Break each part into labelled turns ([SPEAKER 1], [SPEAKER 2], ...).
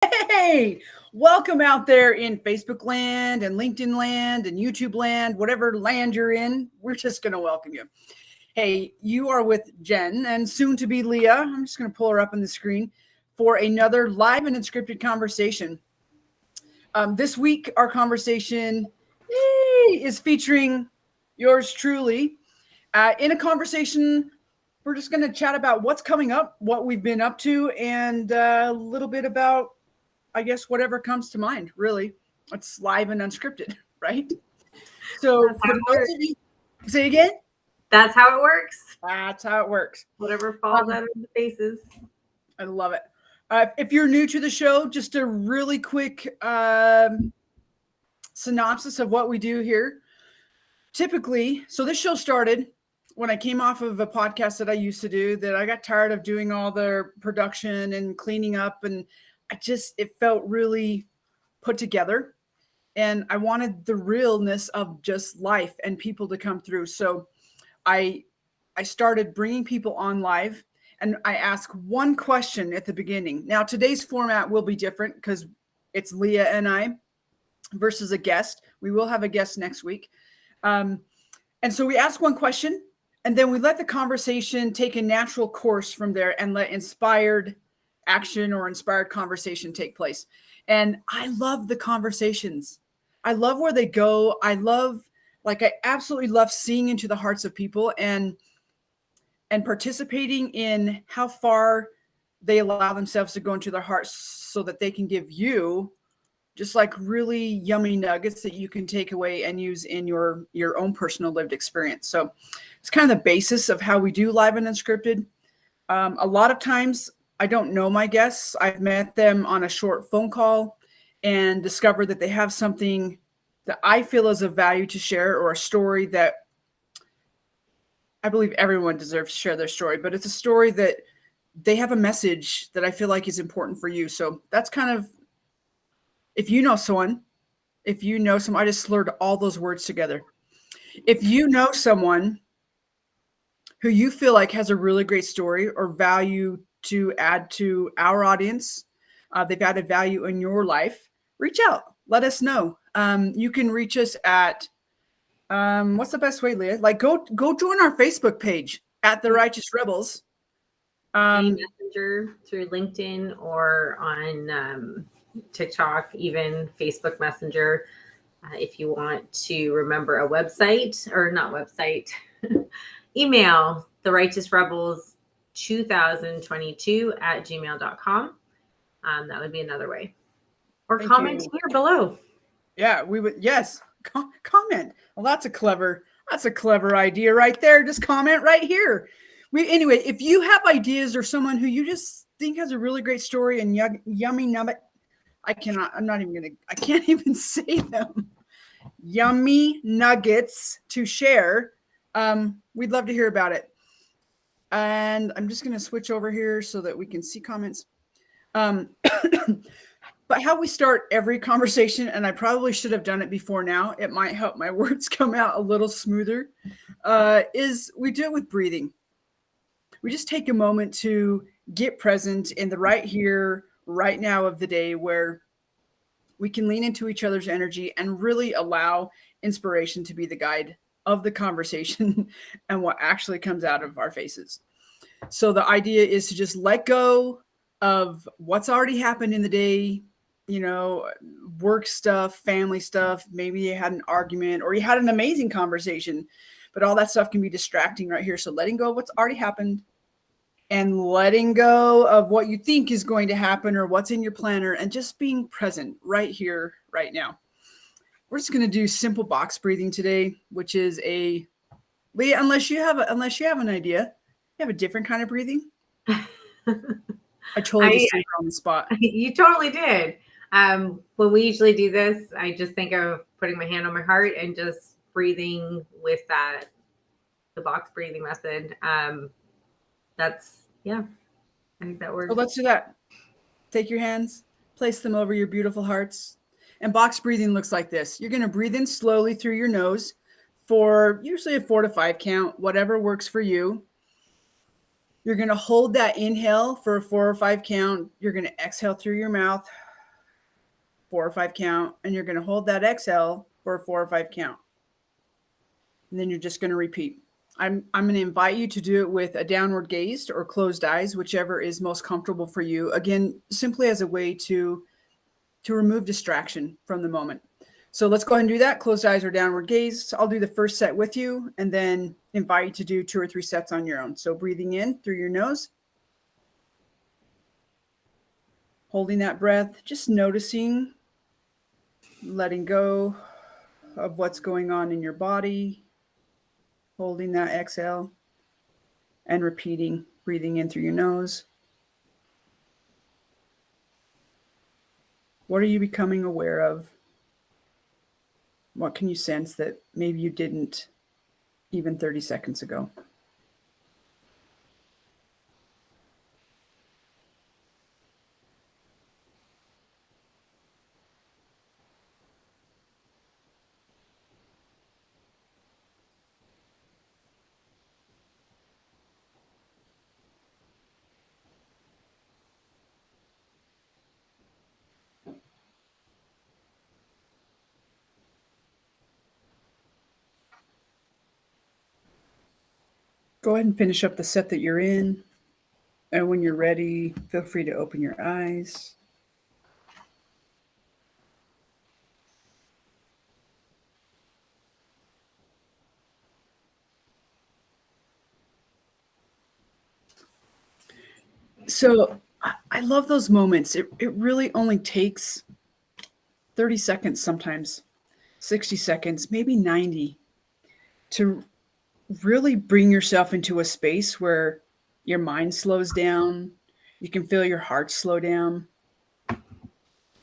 [SPEAKER 1] Hey, welcome out there in Facebook land and LinkedIn land and YouTube land, whatever land you're in. We're just going to welcome you. Hey, you are with Jen and soon to be Leah. I'm just going to pull her up on the screen for another live and unscripted conversation. This week, our conversation is featuring yours truly. In a conversation, we're just going to chat about what's coming up, what we've been up to, and a little bit about, I guess, whatever comes to mind, really. It's live and unscripted, right? So
[SPEAKER 2] That's
[SPEAKER 1] for
[SPEAKER 2] how it
[SPEAKER 1] those
[SPEAKER 2] works.
[SPEAKER 1] of you, say again?
[SPEAKER 2] That's how it works.
[SPEAKER 1] That's how it works.
[SPEAKER 2] Whatever falls out of the faces.
[SPEAKER 1] I love it. If you're new to the show, just a really quick synopsis of what we do here. Typically, so this show started when I came off of a podcast that I used to do that I got tired of doing all the production and cleaning up, and it felt really put together, and I wanted the realness of just life and people to come through. So I I started bringing people on live, and I ask one question at the beginning. Now today's format will be different because it's Leah and I versus a guest. We will have a guest next week. Um, and so we ask one question, and then we let the conversation take a natural course from there and let inspired action or inspired conversation take place. And I love the conversations. I love where they go. I absolutely love seeing into the hearts of people and participating in how far they allow themselves to go into their hearts so that they can give you just like really yummy nuggets that you can take away and use in your own personal lived experience. So it's kind of the basis of how we do live and unscripted. A lot of times I don't know my guests. I've met them on a short phone call and discovered that they have something that I feel is of value to share, or a story that I believe everyone deserves to share their story, but it's a story that they have a message that I feel like is important for you. So that's kind of, if you know someone, I just slurred all those words together. If you know someone who you feel like has a really great story or value to add to our audience, they've added value in your life, reach out. Let us know. You can reach us at, what's the best way, Leah? Like go join our Facebook page at The Righteous Rebels.
[SPEAKER 2] Any messenger through LinkedIn or on TikTok, even Facebook Messenger. If you want to remember a website, or not website, email the Righteous Rebels 2022 at gmail.com. That would be another way. Or
[SPEAKER 1] Thank
[SPEAKER 2] comment
[SPEAKER 1] you.
[SPEAKER 2] here below.
[SPEAKER 1] Yeah, we would. Yes, comment. Well, that's a clever idea right there. Just comment right here. Anyway, if you have ideas or someone who you just think has a really great story and yummy nugget, I can't even say them. Yummy nuggets to share. We'd love to hear about it. And I'm just going to switch over here so that we can see comments. But how we start every conversation, and I probably should have done it before now, it might help my words come out a little smoother, is we do it with breathing. We just take a moment to get present in the right here, right now of the day, where we can lean into each other's energy and really allow inspiration to be the guide of the conversation and what actually comes out of our faces. So the idea is to just let go of what's already happened in the day, work stuff, family stuff. Maybe you had an argument or you had an amazing conversation, but all that stuff can be distracting right here. So letting go of what's already happened and letting go of what you think is going to happen or what's in your planner, and just being present right here, right now. We're just going to do simple box breathing today, which is Leah, unless you have an idea, you have a different kind of breathing. I totally just threw her on the spot.
[SPEAKER 2] You totally did. When we usually do this, I just think of putting my hand on my heart and just breathing with the box breathing method. I think that works.
[SPEAKER 1] So let's do that. Take your hands, place them over your beautiful hearts. And box breathing looks like this. You're going to breathe in slowly through your nose for usually a 4 to 5 count, whatever works for you. You're going to hold that inhale for a 4 or 5 count. You're going to exhale through your mouth 4 or 5 count, and you're going to hold that exhale for a 4 or 5 count. And then you're just going to repeat. I'm going to invite you to do it with a downward gaze or closed eyes, whichever is most comfortable for you. Again, simply as a way to remove distraction from the moment. So let's go ahead and do that. Closed eyes or downward gaze. I'll do the first set with you and then invite you to do 2 or 3 sets on your own. So breathing in through your nose, holding that breath, just noticing, letting go of what's going on in your body, holding that exhale and repeating, breathing in through your nose. What are you becoming aware of? What can you sense that maybe you didn't even 30 seconds ago? Go ahead and finish up the set that you're in. And when you're ready, feel free to open your eyes. So I love those moments. It really only takes 30 seconds sometimes, 60 seconds, maybe 90, to really bring yourself into a space where your mind slows down. You can feel your heart slow down.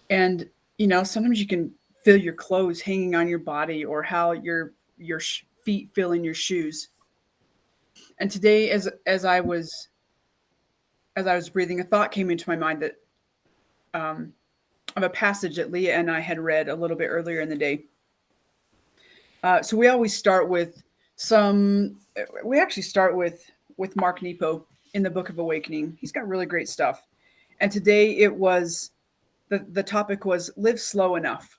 [SPEAKER 1] And, sometimes you can feel your clothes hanging on your body or how your feet feel in your shoes. And today, as I was breathing, a thought came into my mind that of a passage that Leah and I had read a little bit earlier in the day. So we always start with with Mark Nepo in the Book of Awakening. He's got really great stuff. And today it was, the topic was live slow enough.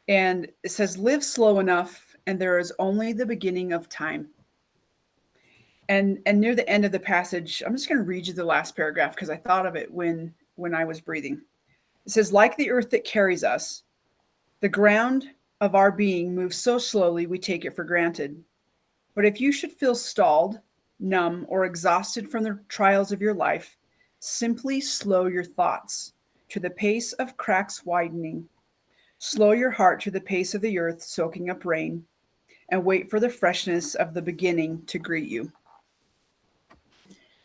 [SPEAKER 1] And it says, live slow enough, and there is only the beginning of time. And near the end of the passage, I'm just going to read you the last paragraph because I thought of it when I was breathing. It says, like the earth that carries us, the ground of our being moves so slowly we take it for granted. But if you should feel stalled, numb, or exhausted from the trials of your life, simply slow your thoughts to the pace of cracks widening. Slow your heart to the pace of the earth soaking up rain, and wait for the freshness of the beginning to greet you.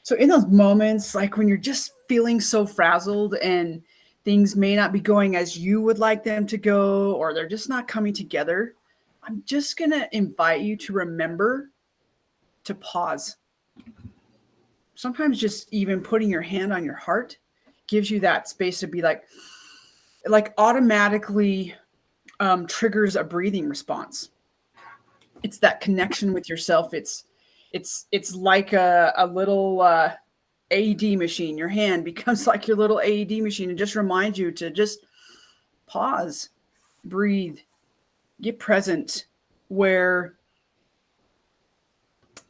[SPEAKER 1] So in those moments, like when you're just feeling so frazzled and things may not be going as you would like them to go, or they're just not coming together, I'm just going to invite you to remember to pause. Sometimes just even putting your hand on your heart gives you that space to be like automatically triggers a breathing response. It's that connection with yourself. It's like a little AED machine. Your hand becomes like your little AED machine and just reminds you to just pause, breathe, get present where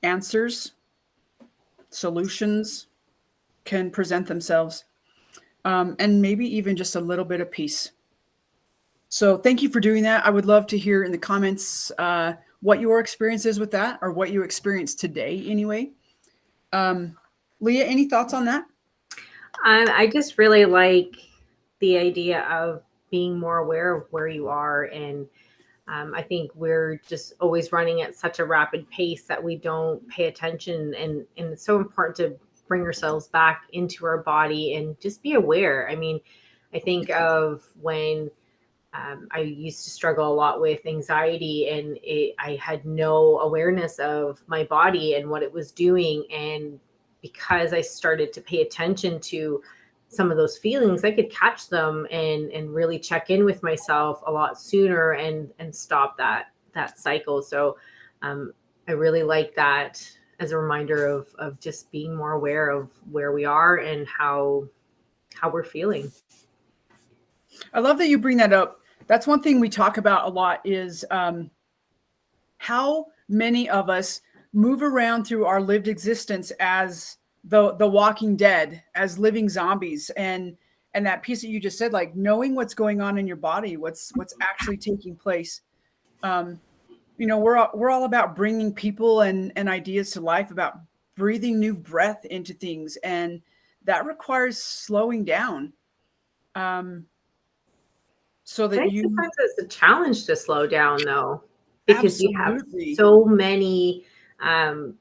[SPEAKER 1] answers, solutions can present themselves, and maybe even just a little bit of peace. So thank you for doing that. I would love to hear in the comments what your experience is with that, or what you experienced today anyway. Leah, any thoughts on that?
[SPEAKER 2] I just really like the idea of being more aware of where you are. And I think we're just always running at such a rapid pace that we don't pay attention. And it's so important to bring ourselves back into our body and just be aware. I mean, I think of when I used to struggle a lot with anxiety, and I had no awareness of my body and what it was doing. And because I started to pay attention to some of those feelings, I could catch them and really check in with myself a lot sooner and stop that cycle. So I really like that as a reminder of just being more aware of where we are and how we're feeling.
[SPEAKER 1] I love that you bring that up. That's one thing we talk about a lot is how many of us move around through our lived existence as the Walking Dead, as living zombies, and that piece that you just said, like knowing what's going on in your body, what's actually taking place. We're all about bringing people and ideas to life, about breathing new breath into things, and that requires slowing down. So
[SPEAKER 2] I
[SPEAKER 1] that
[SPEAKER 2] think
[SPEAKER 1] you
[SPEAKER 2] sometimes it's a challenge to slow down, though, because you have
[SPEAKER 1] absolutely
[SPEAKER 2] so many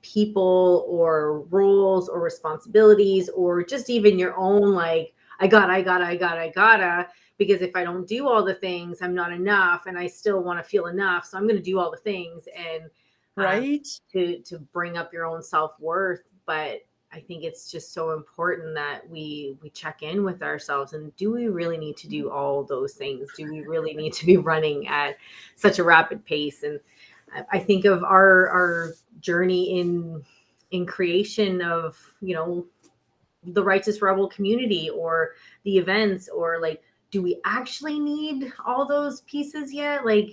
[SPEAKER 2] people or roles or responsibilities, or just even your own, like, I gotta, because if I don't do all the things, I'm not enough, and I still want to feel enough. So I'm going to do all the things and
[SPEAKER 1] right.
[SPEAKER 2] to bring up your own self-worth. But I think it's just so important that we check in with ourselves, and do we really need to do all those things? Do we really need to be running at such a rapid pace? And I think of our journey in creation of, the Righteous Rebel community, or the events, or like, do we actually need all those pieces yet? Like,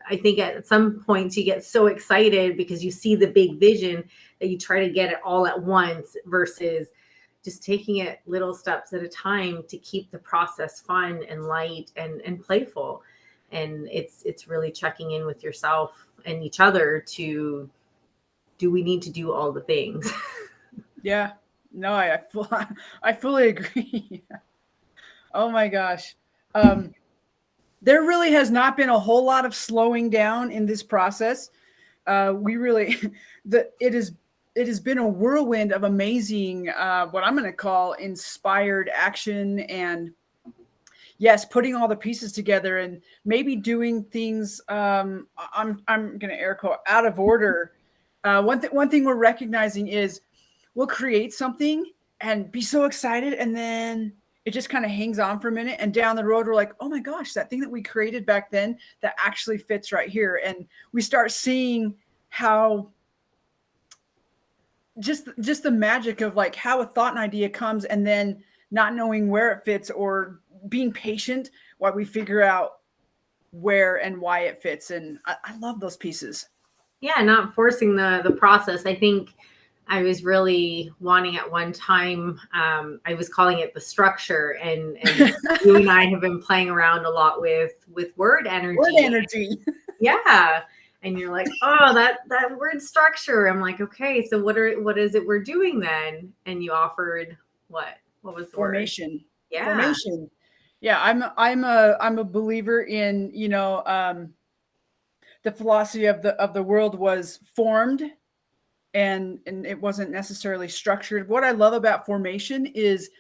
[SPEAKER 2] I think at some points you get so excited because you see the big vision that you try to get it all at once, versus just taking it little steps at a time to keep the process fun and light and playful. And it's really checking in with yourself and each other to, do we need to do all the things?
[SPEAKER 1] Yeah. No, I fully agree. Oh my gosh. There really has not been a whole lot of slowing down in this process. We really, it has been a whirlwind of amazing, what I'm going to call inspired action, and yes, putting all the pieces together, and maybe doing things. I'm going to air quote out of order. One thing we're recognizing is we'll create something and be so excited, and then it just kind of hangs on for a minute, and down the road we're like, oh my gosh, that thing that we created back then, that actually fits right here. And we start seeing how just the magic of like how a thought and idea comes, and then not knowing where it fits, or being patient while we figure out where and why it fits. And I love those pieces.
[SPEAKER 2] Yeah, not forcing the process. I think I was really wanting at one time, I was calling it the structure, and you and I have been playing around a lot with word energy.
[SPEAKER 1] Word energy.
[SPEAKER 2] Yeah. And you're like, oh, that word structure. I'm like, okay, so what is it we're doing then? And you offered what was the
[SPEAKER 1] Formation.
[SPEAKER 2] word? Yeah.
[SPEAKER 1] Formation. Yeah, I'm a believer in, the philosophy of the world was formed, and it wasn't necessarily structured. What I love about formation is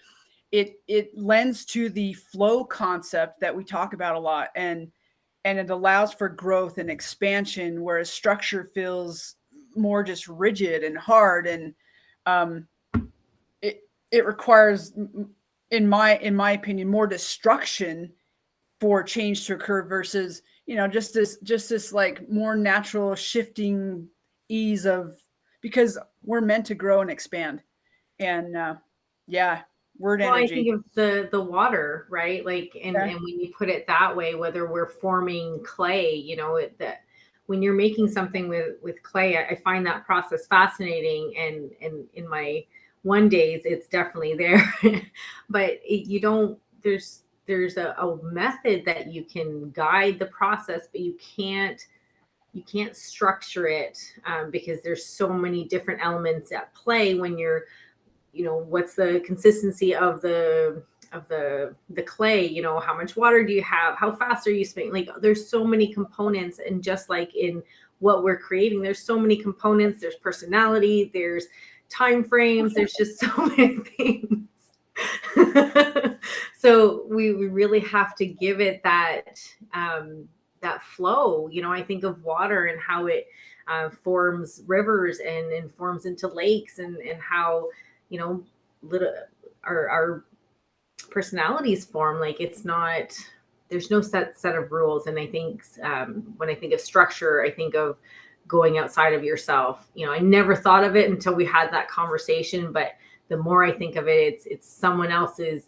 [SPEAKER 1] it lends to the flow concept that we talk about a lot, and it allows for growth and expansion, whereas structure feels more just rigid and hard, and um, it requires, in my opinion, more destruction for change to occur, versus just this like more natural shifting ease of, because we're meant to grow and expand. And yeah, word
[SPEAKER 2] Well, I
[SPEAKER 1] energy.
[SPEAKER 2] think of the water, right? Like, and when you put it that way, whether we're forming clay, that when you're making something with clay, I find that process fascinating. And in my one days, it's definitely there. But you don't. There's a method that you can guide the process, but you can't structure it, because there's so many different elements at play when you're, what's the consistency of the clay, how much water do you have, how fast are you spinning, like there's so many components. And just like in what we're creating, there's so many components, there's personality, there's time frames, there's just so many things. So we really have to give it that flow. I think of water and how it forms rivers and forms into lakes, and how little our personalities form. Like, it's not, there's no set of rules. And I think when I think of structure, I think of going outside of yourself. I never thought of it until we had that conversation, but the more I think of it, it's someone else's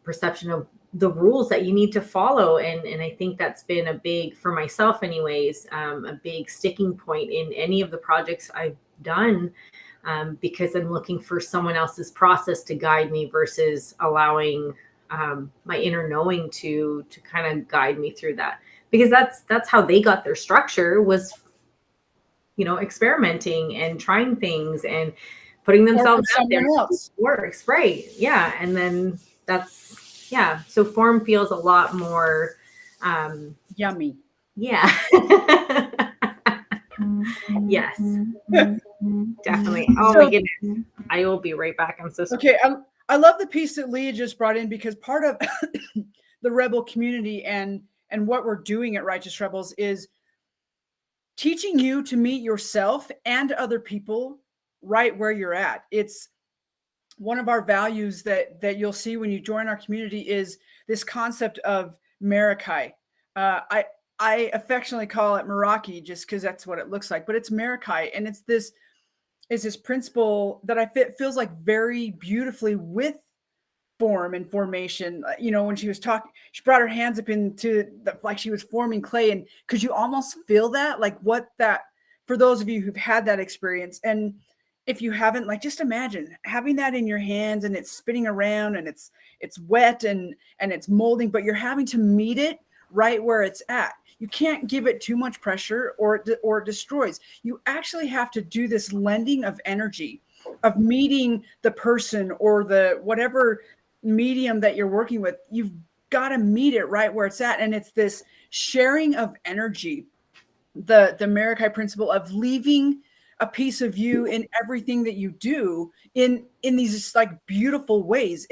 [SPEAKER 2] perception of the rules that you need to follow. And I think that's been a big, for myself anyways, a big sticking point in any of the projects I've done, because I'm looking for someone else's process to guide me versus allowing my inner knowing to kind of guide me through that, because that's how they got their structure, was, you know, experimenting and trying things and putting themselves out there.
[SPEAKER 1] Else.
[SPEAKER 2] Works, right? Yeah. And then that's, yeah. So form feels a lot more
[SPEAKER 1] yummy.
[SPEAKER 2] Yeah. Yes. Definitely. Oh my goodness. I will be right back. I'm so sorry.
[SPEAKER 1] Okay. I love the piece that Leah just brought in, because part of the Rebel community and what we're doing at Righteous Rebels is teaching you to meet yourself and other people right where you're at. It's one of our values that you'll see when you join our community is this concept of Marikai. I affectionately call it Meraki just because that's what it looks like, but it's Marikai, and it's this principle that feels like very beautifully with form and formation. You know, when she was talking, she brought her hands up into like she was forming clay, and could you almost feel that, like what that, for those of you who've had that experience, and if you haven't, like just imagine having that in your hands and it's spinning around and it's wet and it's molding, but you're having to meet it right where it's at. You can't give it too much pressure or it destroys. You actually have to do this lending of energy, of meeting the person or the whatever medium that you're working with. You've got to meet it right where it's at. And it's this sharing of energy, the Marikai principle of leaving a piece of you in everything that you do in these like beautiful ways.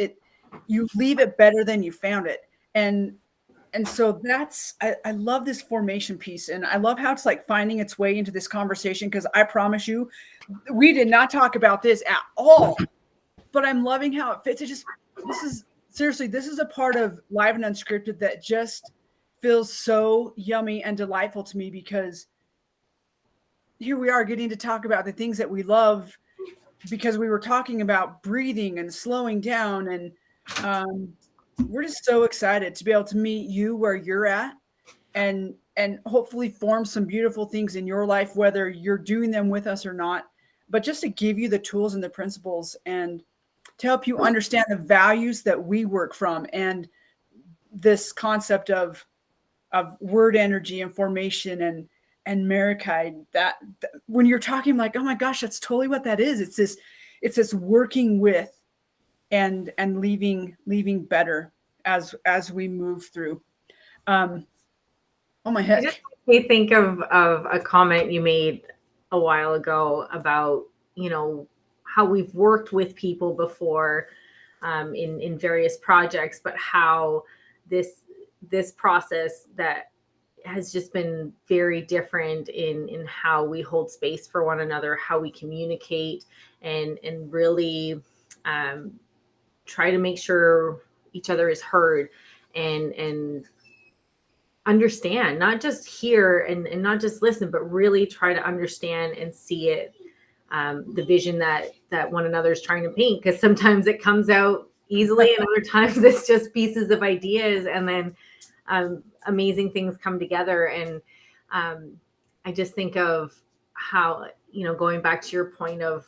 [SPEAKER 1] You leave it better than you found it. And so that's, I love this formation piece, and I love how it's like finding its way into this conversation, because I promise you, we did not talk about this at all, but I'm loving how it fits. This is a part of Live and Unscripted that just feels so yummy and delightful to me, because here we are getting to talk about the things that we love, because we were talking about breathing and slowing down, and we're just so excited to be able to meet you where you're at and hopefully form some beautiful things in your life, whether you're doing them with us or not, but just to give you the tools and the principles and to help you understand the values that we work from, and this concept of word energy and formation and Marikai, that when you're talking, I'm like, oh my gosh, that's totally what that is. It's this working with and leaving better as we move through. Oh my heck.
[SPEAKER 2] Just makes me think of a comment you made a while ago about, you know, how we've worked with people before in various projects, but how this process that has just been very different in how we hold space for one another, how we communicate, and really try to make sure each other is heard and understand, not just hear and not just listen, but really try to understand and see it, the vision that one another is trying to paint. Because sometimes it comes out easily and other times it's just pieces of ideas, and then amazing things come together. And I just think of how, you know, going back to your point of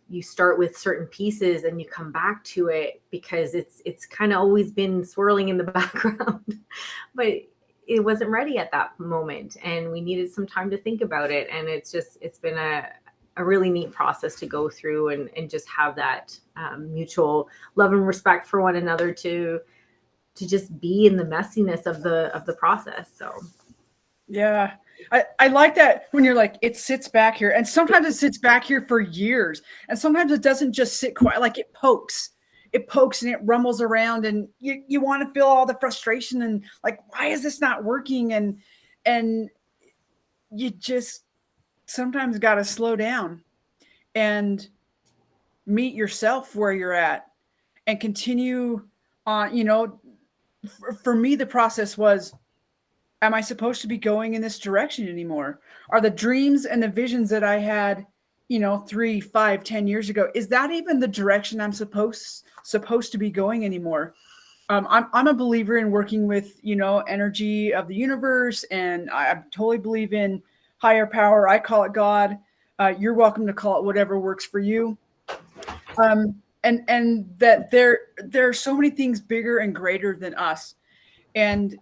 [SPEAKER 2] you start with certain pieces and you come back to it because it's kind of always been swirling in the background, but it wasn't ready at that moment and we needed some time to think about it. And it's been a really neat process to go through and just have that mutual love and respect for one another to just be in the messiness of the process. So
[SPEAKER 1] yeah, I like that when you're like, it sits back here, and sometimes it sits back here for years, and sometimes it doesn't just sit quiet, like it pokes and it rumbles around, and you want to feel all the frustration and like, why is this not working? And you just sometimes got to slow down and meet yourself where you're at and continue on. You know, for me, the process was, am I supposed to be going in this direction anymore? Are the dreams and the visions that I had, 3, 5, 10 years ago, is that even the direction I'm supposed to be going anymore? I'm a believer in working with, energy of the universe, and I totally believe in higher power. I call it God. You're welcome to call it whatever works for you. And that there are so many things bigger and greater than us. And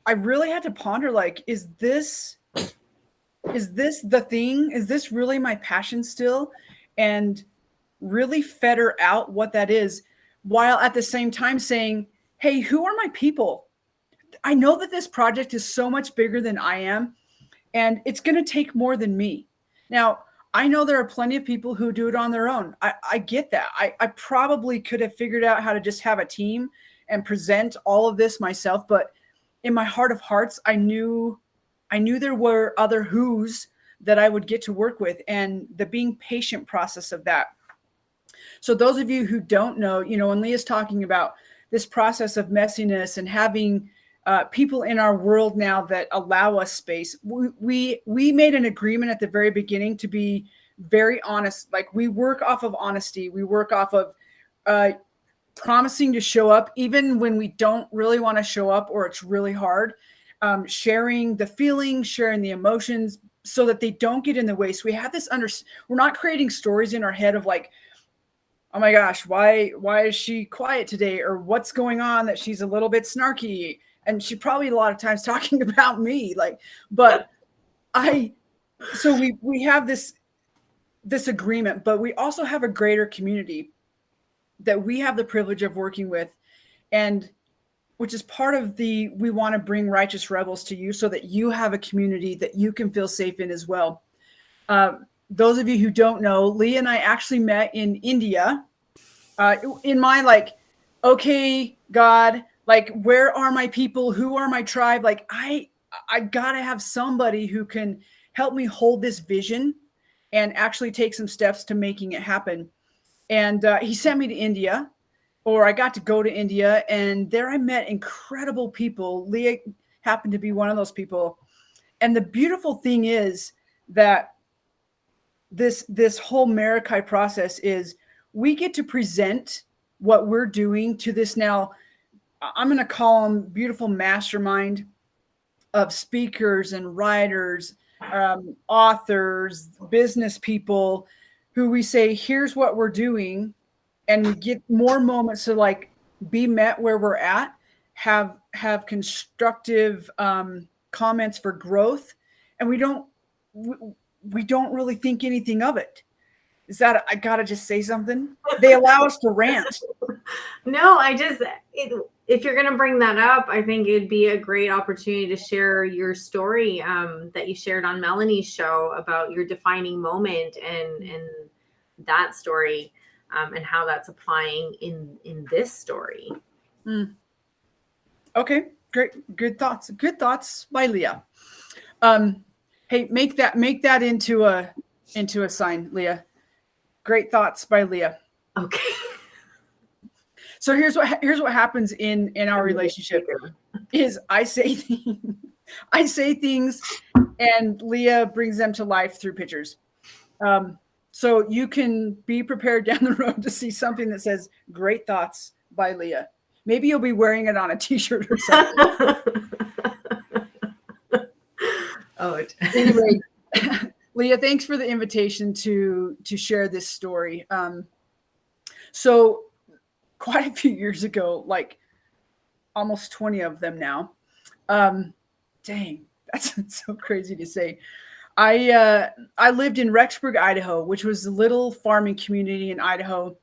[SPEAKER 1] I really had to ponder, like, is this the thing? Is this really my passion still? And really fetter out what that is, while at the same time saying, hey, who are my people? I know that this project is so much bigger than I am, and it's going to take more than me. Now, I know there are plenty of people who do it on their own. I get that. I probably could have figured out how to just have a team and present all of this myself, but in my heart of hearts, I knew there were other who's that I would get to work with, and the being patient process of that. So those of you who don't know, when Leah's talking about this process of messiness and having people in our world now that allow us space, we made an agreement at the very beginning to be very honest. Like, we work off of honesty. We work off of promising to show up even when we don't really want to show up or it's really hard. Sharing the feelings, sharing the emotions, so that they don't get in the way. So we have this we're not creating stories in our head of like, oh my gosh, why is she quiet today? Or what's going on that she's a little bit snarky? And she probably a lot of times talking about me, but so we have this agreement, but we also have a greater community that we have the privilege of working with, and which is part of we want to bring Righteous Rebels to you so that you have a community that you can feel safe in as well. Those of you who don't know, Leah and I actually met in India. In my okay, God, where are my people? Who are my tribe? I gotta have somebody who can help me hold this vision and actually take some steps to making it happen. And he sent me to India, or I got to go to India, and there I met incredible people. Leah happened to be one of those people. And the beautiful thing is that this whole Marikai process is we get to present what we're doing to this now, I'm going to call them beautiful mastermind of speakers and writers, authors, business people, who we say, here's what we're doing. And we get more moments to be met where we're at, have constructive comments for growth. And we don't really think anything of it. Is that, I gotta just say something? They allow us to rant.
[SPEAKER 2] No, if you're going to bring that up, I think it'd be a great opportunity to share your story that you shared on Melanie's show about your defining moment and that story and how that's applying in this story.
[SPEAKER 1] Okay, great. Good thoughts. Good thoughts by Leah. Hey, make that into a sign, Leah. Great thoughts by Leah.
[SPEAKER 2] Okay.
[SPEAKER 1] So here's what happens in our relationship is I say things and Leah brings them to life through pictures. So you can be prepared down the road to see something that says great thoughts by Leah. Maybe you'll be wearing it on a t-shirt or something. Anyway, Leah, thanks for the invitation to share this story. So quite a few years ago, almost 20 of them now. Dang, that's so crazy to say. I lived in Rexburg, Idaho, which was a little farming community in Idaho.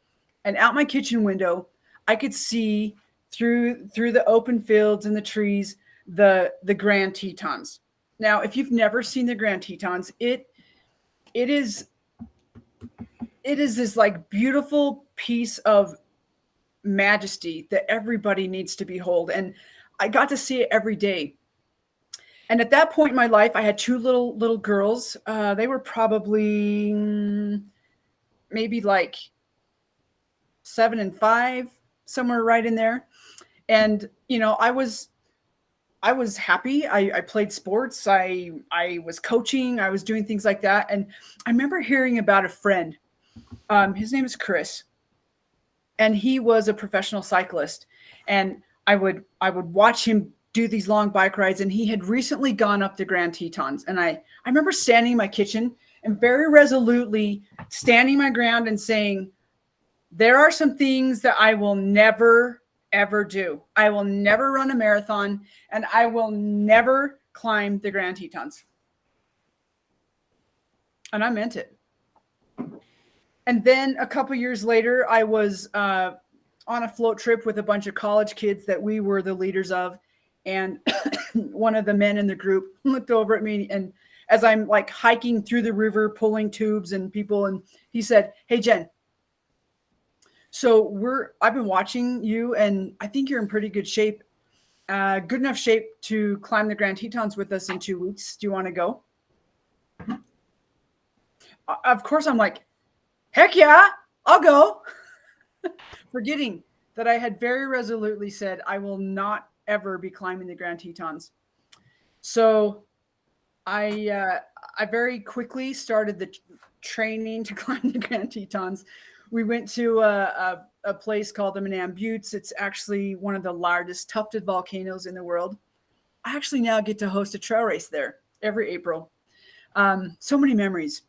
[SPEAKER 1] And out my kitchen window, I could see through the open fields and the trees, the Grand Tetons. Now, if you've never seen the Grand Tetons, it is this beautiful piece of majesty that everybody needs to behold. And I got to see it every day. And at that point in my life, I had two little girls. They were probably maybe 7 and 5, somewhere right in there. And, I was happy. I played sports. I was coaching. I was doing things like that. And I remember hearing about a friend. His name is Chris. And he was a professional cyclist. And I would watch him do these long bike rides, and he had recently gone up the Grand Tetons. And I remember standing in my kitchen and very resolutely standing my ground and saying, there are some things that I will never, ever do. I will never run a marathon, and I will never climb the Grand Tetons. And I meant it. And then a couple years later, I was on a float trip with a bunch of college kids that we were the leaders of. And one of the men in the group looked over at me, and as I'm like hiking through the river, pulling tubes and people, and he said, "Hey, Jen, so I've been watching you, and I think you're in pretty good shape, good enough shape to climb the Grand Tetons with us in 2 weeks. Do you want to go?" Of course, I'm like, heck yeah, I'll go. Forgetting that I had very resolutely said, I will not ever be climbing the Grand Tetons. So I very quickly started the training to climb the Grand Tetons. We went to a place called the Manam Buttes. It's actually one of the largest tufted volcanoes in the world. I actually now get to host a trail race there every April. So many memories.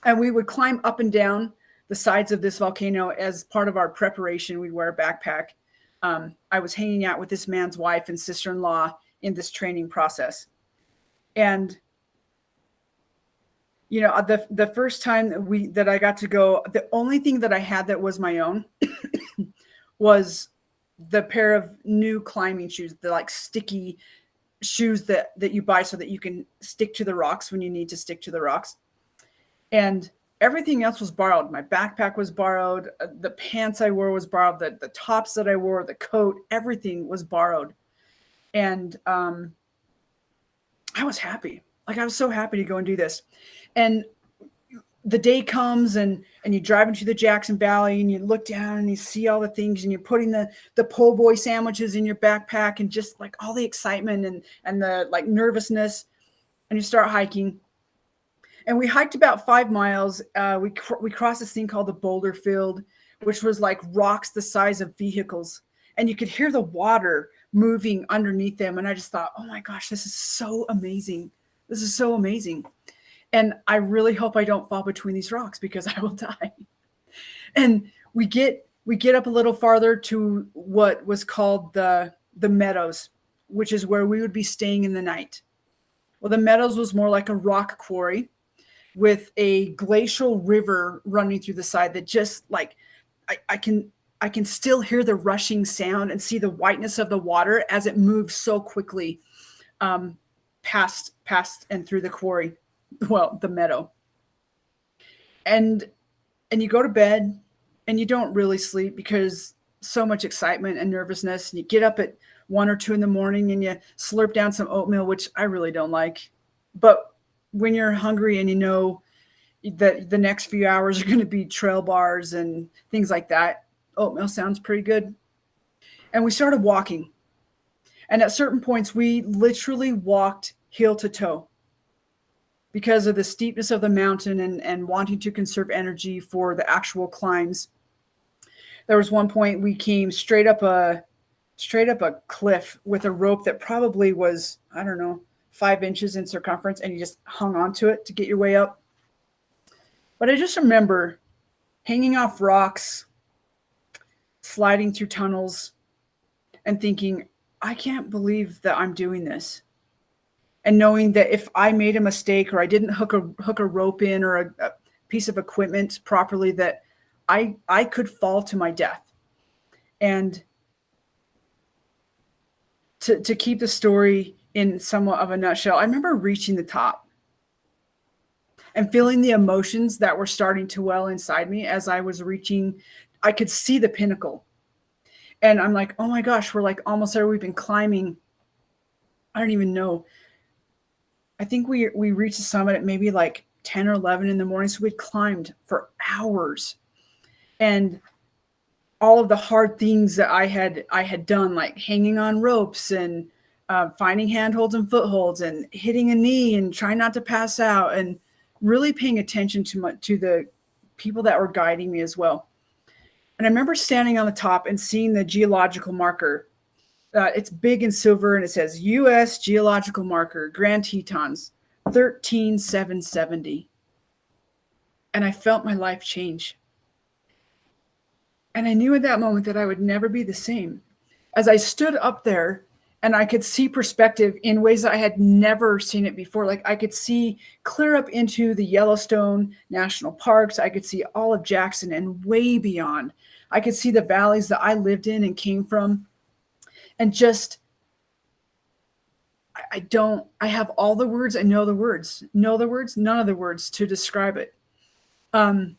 [SPEAKER 1] And we would climb up and down the sides of this volcano as part of our preparation. We'd wear a backpack. I was hanging out with this man's wife and sister-in-law in this training process. And, you know, the first time that I got to go, the only thing that I had that was my own was the pair of new climbing shoes, the like sticky shoes that you buy so that you can stick to the rocks when you need to stick to the rocks. And everything else was borrowed. My backpack was borrowed. The pants I wore was borrowed. The tops that I wore, the coat, everything was borrowed. And I was happy. Like, I was so happy to go and do this. And the day comes, and you drive into the Jackson Valley, and you look down and you see all the things, and you're putting the po' boy sandwiches in your backpack, and just like all the excitement and the like nervousness, and you start hiking. And we hiked about 5 miles. We crossed this thing called the Boulder Field, which was like rocks the size of vehicles. And you could hear the water moving underneath them. And I just thought, oh my gosh, this is so amazing. This is so amazing. And I really hope I don't fall between these rocks, because I will die. And we get up a little farther to what was called the Meadows, which is where we would be staying in the night. Well, the Meadows was more like a rock quarry with a glacial river running through the side that just like, I can still hear the rushing sound and see the whiteness of the water as it moves so quickly past and through the quarry, well, the meadow. And you go to bed and you don't really sleep because so much excitement and nervousness. And you get up at 1 or 2 in the morning and you slurp down some oatmeal, which I really don't like. But when you're hungry and you know that the next few hours are going to be trail bars and things like that, oatmeal sounds pretty good. And we started walking. And at certain points, we literally walked heel to toe because of the steepness of the mountain and wanting to conserve energy for the actual climbs. There was one point we came straight up a cliff with a rope that probably was, I don't know, 5 inches in circumference, and you just hung onto it to get your way up. But I just remember hanging off rocks, sliding through tunnels, and thinking, I can't believe that I'm doing this. And knowing that if I made a mistake or I didn't hook a rope in or a piece of equipment properly, that I could fall to my death. And to keep the story in somewhat of a nutshell, I remember reaching the top and feeling the emotions that were starting to well inside me as I was reaching. I could see the pinnacle. And I'm like, oh my gosh, we're like almost there. We've been climbing. I don't even know. I think we reached the summit at maybe like 10 or 11 in the morning. So we'd climbed for hours. And all of the hard things that I had done, like hanging on ropes and finding handholds and footholds and hitting a knee and trying not to pass out, and really paying attention to the people that were guiding me as well. And I remember standing on the top and seeing the geological marker. It's big in silver and it says U.S. Geological Marker, Grand Tetons, 13770. And I felt my life change. And I knew at that moment that I would never be the same. As I stood up there and I could see perspective in ways that I had never seen it before. Like I could see clear up into the Yellowstone National Parks. I could see all of Jackson and way beyond. I could see the valleys that I lived in and came from. And just, I have all the words. I know the words, none of the words to describe it. I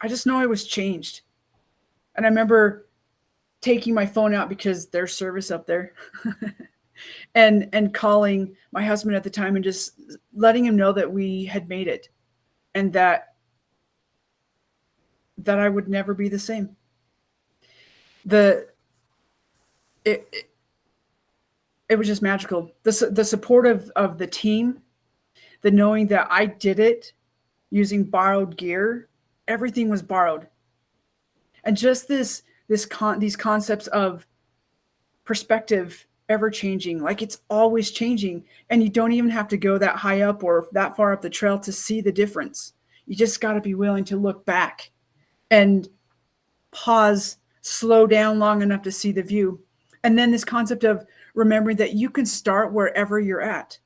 [SPEAKER 1] just know I was changed. And I remember taking my phone out because there's service up there and calling my husband at the time and just letting him know that we had made it and that I would never be the same. It was just magical. The support of the team, the knowing that I did it using borrowed gear, everything was borrowed. And just these concepts of perspective ever changing, like it's always changing. And you don't even have to go that high up or that far up the trail to see the difference. You just got to be willing to look back and pause, slow down long enough to see the view. And then this concept of remembering that you can start wherever you're at,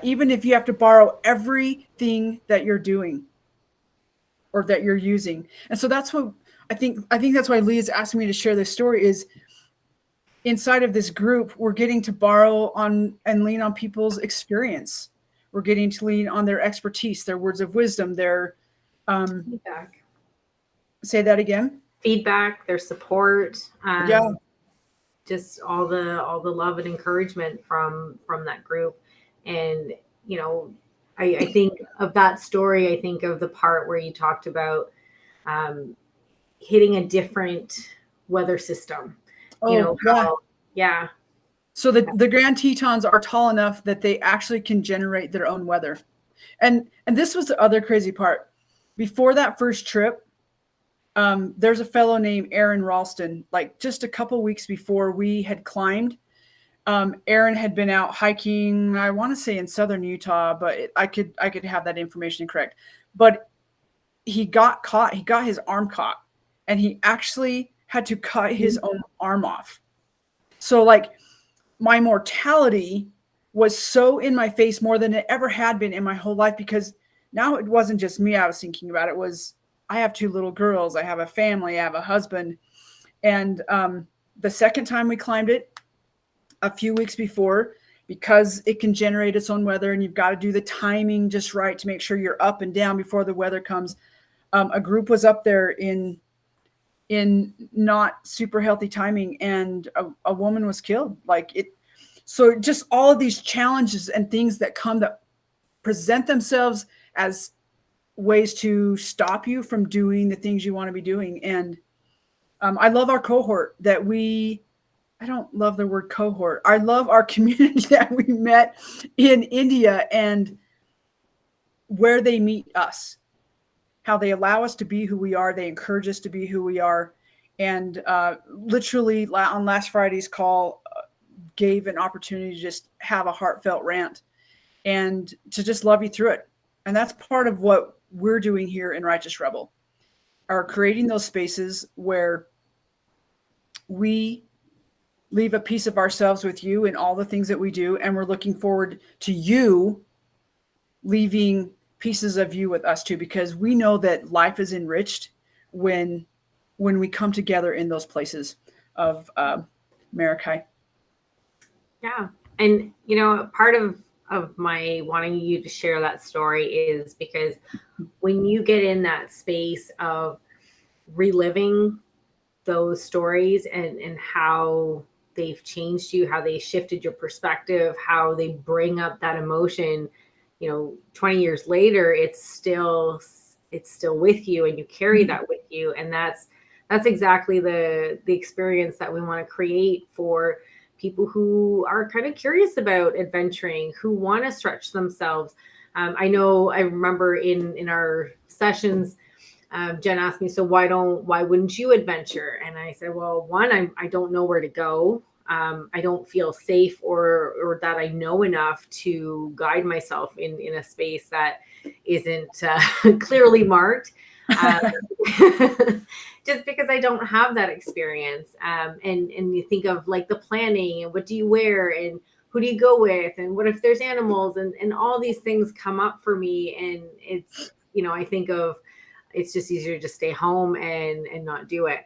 [SPEAKER 1] even if you have to borrow everything that you're doing or that you're using. And so that's what I think that's why Leah's asking me to share this story is inside of this group, we're getting to borrow on and lean on people's experience. We're getting to lean on their expertise, their words of wisdom, their
[SPEAKER 2] feedback.
[SPEAKER 1] Say that again.
[SPEAKER 2] Feedback, their support.
[SPEAKER 1] Yeah.
[SPEAKER 2] Just all the love and encouragement from that group. And, you know, I think of that story. I think of the part where you talked about hitting a different weather system. Yeah.
[SPEAKER 1] So the Grand Tetons are tall enough that they actually can generate their own weather. And this was the other crazy part. Before that first trip, there's a fellow named Aaron Ralston, like just a couple weeks before we had climbed. Aaron had been out hiking, I want to say in southern Utah, but I could have that information incorrect. But he got caught. He got his arm caught, and he actually had to cut his own arm off. So like my mortality was so in my face more than it ever had been in my whole life, because now it wasn't just me I was thinking about. It was, I have 2 little girls. I have a family. I have a husband. And the second time we climbed it, a few weeks before, because it can generate its own weather and you've got to do the timing just right to make sure you're up and down before the weather comes. A group was up there in not super healthy timing, and a woman was killed. So just all of these challenges and things that come that present themselves as ways to stop you from doing the things you want to be doing. And I love our cohort that I don't love the word cohort. I love our community that we met in India and where they meet us, how they allow us to be who we are. They encourage us to be who we are. And literally on last Friday's call, gave an opportunity to just have a heartfelt rant and to just love you through it. And that's part of what we're doing here in Righteous Rebel, are creating those spaces where we leave a piece of ourselves with you in all the things that we do. And we're looking forward to you leaving pieces of you with us too, because we know that life is enriched when we come together in those places of Maracay.
[SPEAKER 2] Yeah. And, you know, part of my wanting you to share that story is because when you get in that space of reliving those stories and how they've changed you, how they shifted your perspective, how they bring up that emotion, you know, 20 years later, it's still with you, and you carry that with you. And that's exactly the experience that we want to create for people who are kind of curious about adventuring, who want to stretch themselves. I remember in our sessions, Jen asked me, so why wouldn't you adventure? And I said, well, one, I don't know where to go. I don't feel safe or that I know enough to guide myself in a space that isn't clearly marked. Just because I don't have that experience. And you think of like the planning and what do you wear and who do you go with and what if there's animals and all these things come up for me. And it's, I think of it's just easier to stay home and not do it.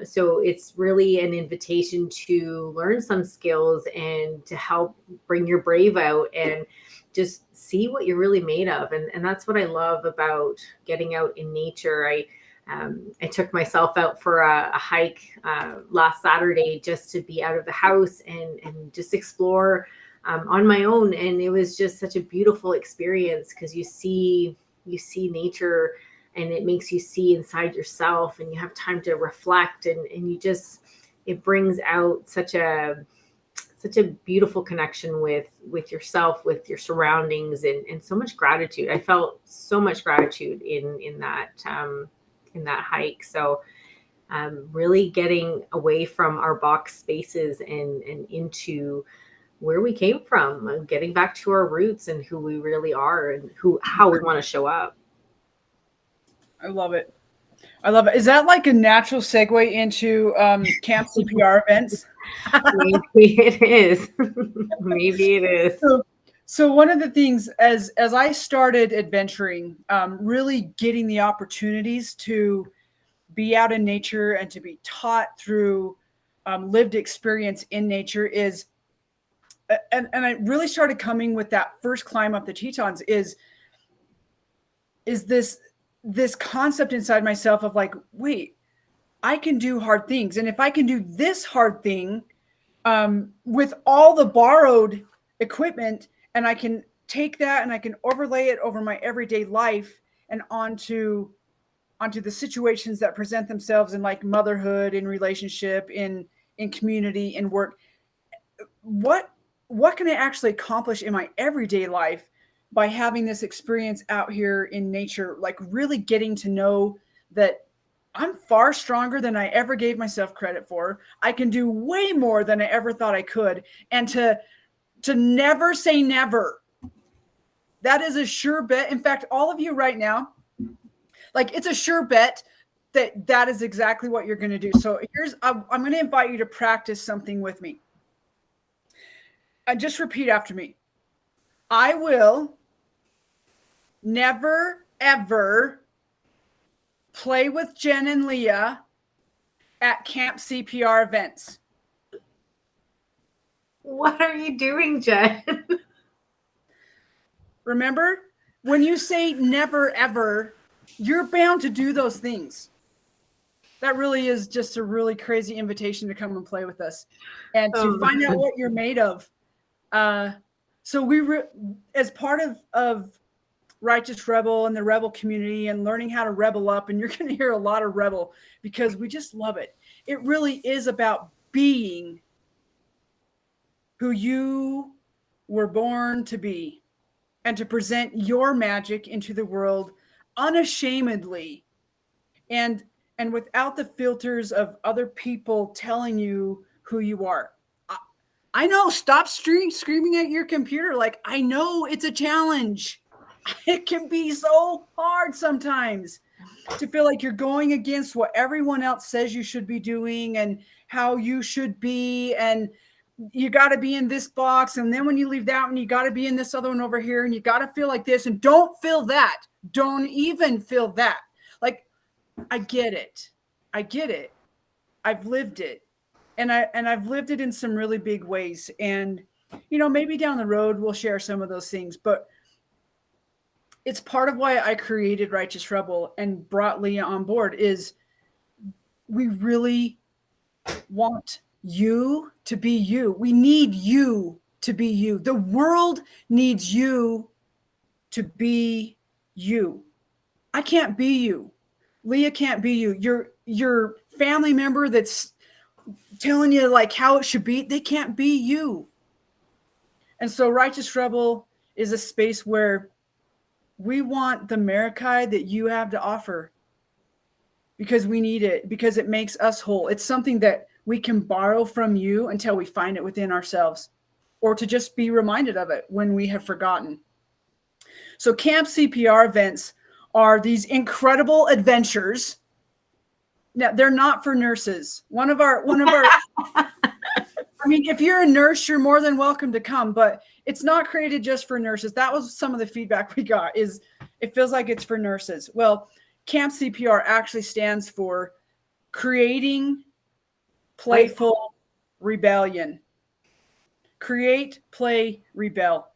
[SPEAKER 2] So it's really an invitation to learn some skills and to help bring your brave out and just see what you're really made of. And that's what I love about getting out in nature. I took myself out for a hike last Saturday just to be out of the house and just explore on my own. And it was just such a beautiful experience because you see nature and it makes you see inside yourself and you have time to reflect and it brings out such a beautiful connection with yourself, with your surroundings and so much gratitude. I felt so much gratitude in that hike. So really getting away from our box spaces and into where we came from, getting back to our roots and who we really are and how we want to show up.
[SPEAKER 1] I love it. Is that like a natural segue into camp CPR events?
[SPEAKER 2] Maybe it is. Maybe it is.
[SPEAKER 1] So one of the things as I started adventuring, really getting the opportunities to be out in nature and to be taught through lived experience in nature is, and I really started coming with that first climb up the Tetons is this concept inside myself of like, wait, I can do hard things. And if I can do this hard thing with all the borrowed equipment, and I can take that and I can overlay it over my everyday life and onto the situations that present themselves in like motherhood, in relationship, in community, in work, what can I actually accomplish in my everyday life by having this experience out here in nature, like really getting to know that I'm far stronger than I ever gave myself credit for. I can do way more than I ever thought I could. And to never say never. That is a sure bet. In fact, all of you right now, like it's a sure bet that is exactly what you're going to do. So I'm going to invite you to practice something with me. And just repeat after me. I will never, ever play with Jen and Leah at camp CPR events.
[SPEAKER 2] What are you doing, Jen?
[SPEAKER 1] Remember, when you say never, ever, you're bound to do those things. That really is just a really crazy invitation to come and play with us and to find out what you're made of. So as part of Righteous Rebel and the Rebel community and learning how to rebel up, and you're going to hear a lot of rebel because we just love it. It really is about being who you were born to be and to present your magic into the world unashamedly and without the filters of other people telling you who you are. I know, stop screaming at your computer. Like, I know it's a challenge. It can be so hard sometimes to feel like you're going against what everyone else says you should be doing and how you should be. And you got to be in this box. And then when you leave that one, you got to be in this other one over here. And you got to feel like this. And don't feel that. Don't even feel that. Like, I get it. I've lived it. And I've lived it in some really big ways. And, maybe down the road, we'll share some of those things. But it's part of why I created Righteous Rebel and brought Leah on board is we really want you to be you. We need you to be you. The world needs you to be you. I can't be you. Leah can't be you. Your family member that's telling you like how it should be, they can't be you. And so Righteous Rebel is a space where we want the Marikai that you have to offer because we need it, because it makes us whole. It's something that we can borrow from you until we find it within ourselves, or to just be reminded of it when we have forgotten. So camp CPR events are these incredible adventures. Now, they're not for nurses. One of our I mean, if you're a nurse, you're more than welcome to come, but it's not created just for nurses. That was some of the feedback we got, is it feels like it's for nurses. Well, Camp CPR actually stands for Creating Playful Rebellion. Create, play, rebel.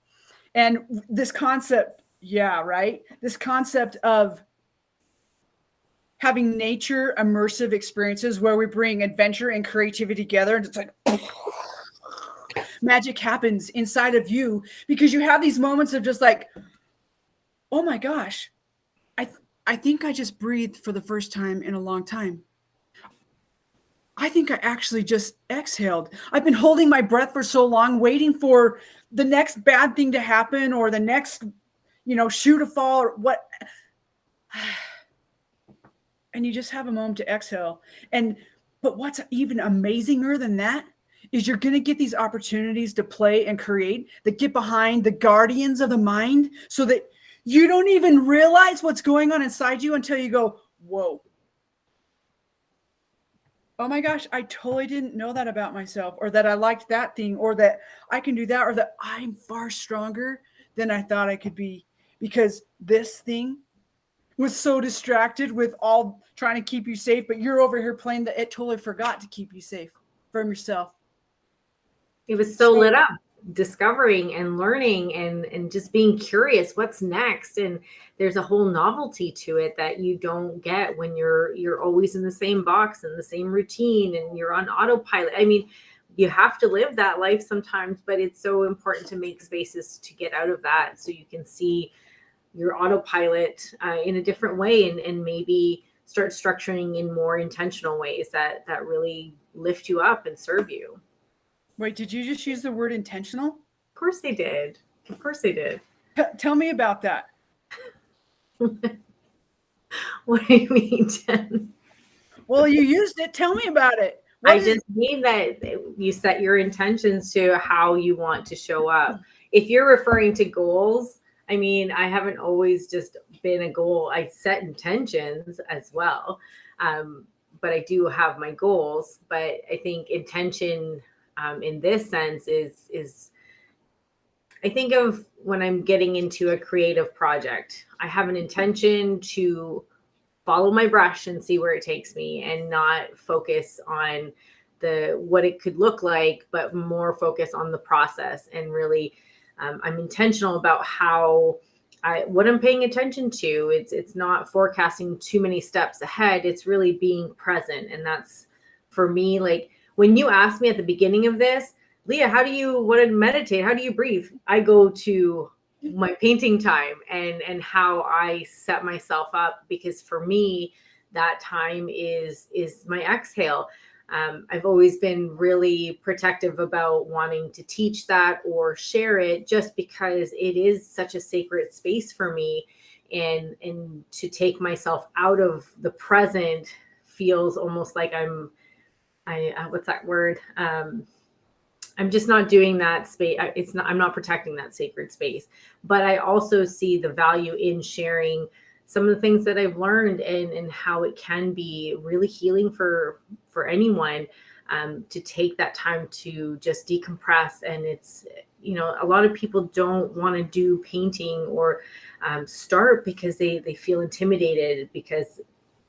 [SPEAKER 1] And this concept, yeah, right? This concept of having nature immersive experiences where we bring adventure and creativity together, and it's like magic happens inside of you, because you have these moments of just like, oh my gosh, I think I just breathed for the first time in a long time. I think I actually just exhaled. I've been holding my breath for so long, waiting for the next bad thing to happen, or the next, shoe to fall, or what. And you just have a moment to exhale. But what's even amazinger than that is you're going to get these opportunities to play and create that get behind the guardians of the mind, so that you don't even realize what's going on inside you until you go, whoa. Oh my gosh, I totally didn't know that about myself, or that I liked that thing, or that I can do that, or that I'm far stronger than I thought I could be, because this thing was so distracted with all trying to keep you safe, but you're over here playing that it totally forgot to keep you safe from yourself.
[SPEAKER 2] It was so lit up, discovering and learning and just being curious what's next. And there's a whole novelty to it that you don't get when you're always in the same box and the same routine and you're on autopilot. I mean, you have to live that life sometimes, but it's so important to make spaces to get out of that, so you can see your autopilot in a different way, and maybe start structuring in more intentional ways that really lift you up and serve you.
[SPEAKER 1] Wait, did you just use the word intentional?
[SPEAKER 2] Of course they did. Of course they did.
[SPEAKER 1] Tell me about that.
[SPEAKER 2] What do you mean, Jen?
[SPEAKER 1] Well, you used it. Tell me about it.
[SPEAKER 2] I just mean that you set your intentions to how you want to show up. If you're referring to goals, I mean, I haven't always just been a goal. I set intentions as well. But I do have my goals. But I think intention in this sense is I think of when I'm getting into a creative project, I have an intention to follow my brush and see where it takes me, and not focus on what it could look like, but more focus on the process. And really, I'm intentional about what I'm paying attention to. It's not forecasting too many steps ahead. It's really being present. And that's, for me, like when you asked me at the beginning of this, Leah, how do you want to meditate? How do you breathe? I go to my painting time and how I set myself up, because for me, that time is my exhale. I've always been really protective about wanting to teach that or share it, just because it is such a sacred space for me, and to take myself out of the present feels almost like what's that word? I'm just not doing that space. I'm not protecting that sacred space. But I also see the value in sharing some of the things that I've learned, and how it can be really healing for anyone, to take that time to just decompress. And it's, a lot of people don't want to do painting or start because they feel intimidated, because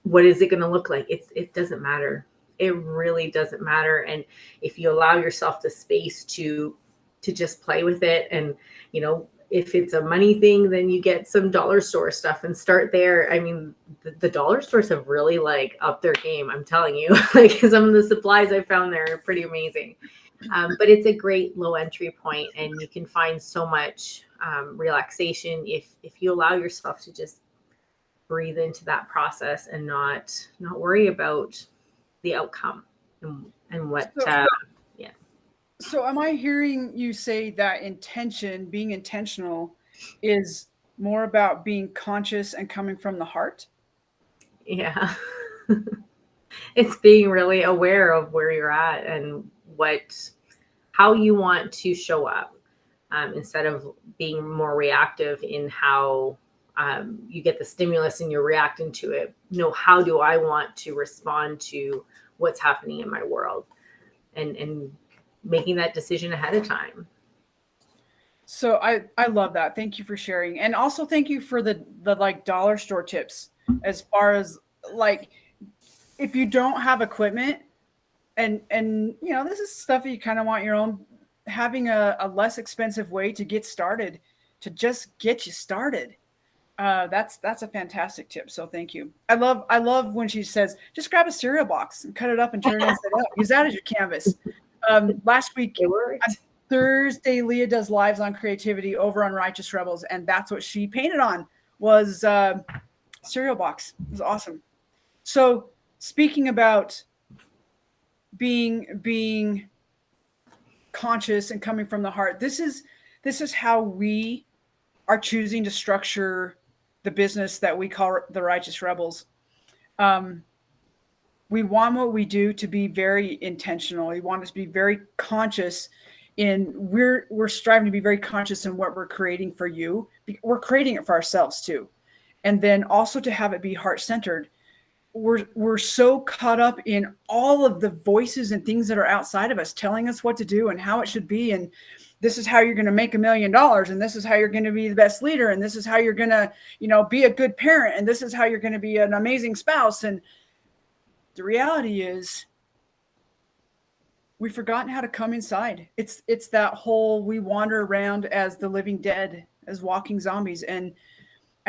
[SPEAKER 2] what is it going to look like? It doesn't matter. It really doesn't matter. And if you allow yourself the space to just play with it, and, if it's a money thing, then you get some dollar store stuff and start there. I mean, the dollar stores have really upped their game. I'm telling you, some of the supplies I found there are pretty amazing. But it's a great low entry point, and you can find so much relaxation if you allow yourself to just breathe into that process and not worry about the outcome and what.
[SPEAKER 1] So am I hearing you say that being intentional, is more about being conscious and coming from the heart?
[SPEAKER 2] Yeah. It's being really aware of where you're at and how you want to show up, instead of being more reactive in how you get the stimulus and you're reacting to it. How do I want to respond to what's happening in my world, and making that decision ahead of time.
[SPEAKER 1] So I love that. Thank you for sharing. And also thank you for the like dollar store tips, as far as like, if you don't have equipment, and this is stuff that you kind of want your own, having a less expensive way to get started, to just get you started. That's a fantastic tip. So thank you. I love when she says, just grab a cereal box and cut it up and turn it inside out. Use that as your canvas. Last week, Thursday, Leah does lives on creativity over on Righteous Rebels, and that's what she painted on, was cereal box. It was awesome. So speaking about being conscious and coming from the heart, this is how we are choosing to structure the business that we call the Righteous Rebels. We want what we do to be very intentional. We want it to be very conscious. We're striving to be very conscious in what we're creating for you. We're creating it for ourselves too, and then also to have it be heart-centered. We're so caught up in all of the voices and things that are outside of us telling us what to do and how it should be, and this is how you're going to make $1 million, and this is how you're going to be the best leader, and this is how you're going to be a good parent, and this is how you're going to be an amazing spouse. And the reality is, we've forgotten how to come inside. It's that whole, we wander around as the living dead, as walking zombies, and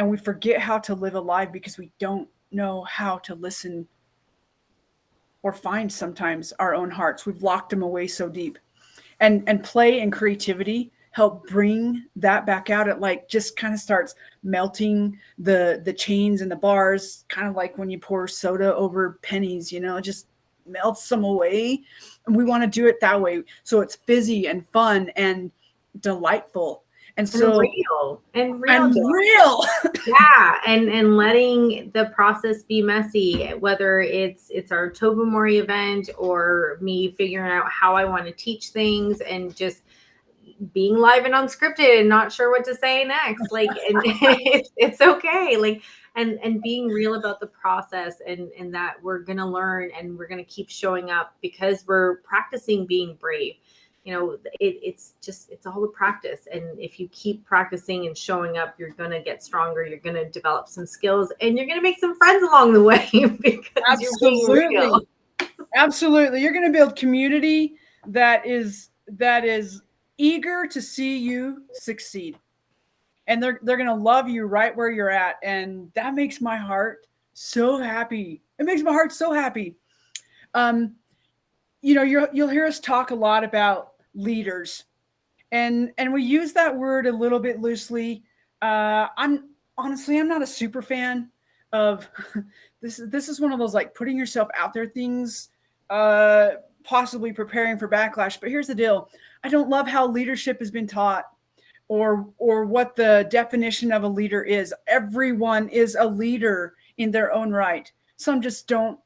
[SPEAKER 1] we forget how to live alive because we don't know how to listen or find sometimes our own hearts. We've locked them away so deep, and play and creativity help bring that back out. It like just kind of starts melting the chains and the bars, kind of like when you pour soda over pennies, it just melts them away. And we want to do it that way, so it's fizzy and fun and delightful. And so
[SPEAKER 2] real. Yeah. And letting the process be messy, whether it's our Tobermory event or me figuring out how I want to teach things, and just being live and unscripted and not sure what to say next. Like, and it's okay. Like, and being real about the process, and that we're going to learn and we're going to keep showing up because we're practicing being brave. It's all a practice. And if you keep practicing and showing up, you're going to get stronger. You're going to develop some skills, and you're going to make some friends along the way because you're being real.
[SPEAKER 1] Absolutely. You're going to build community that is eager to see you succeed. And they're going to love you right where you're at. And that makes my heart so happy. It makes my heart so happy. You'll hear us talk a lot about leaders, and we use that word a little bit loosely. I'm not a super fan of this. This is one of those like putting yourself out there things, possibly preparing for backlash. But here's the deal: I don't love how leadership has been taught, or what the definition of a leader is. Everyone is a leader in their own right. Some just don't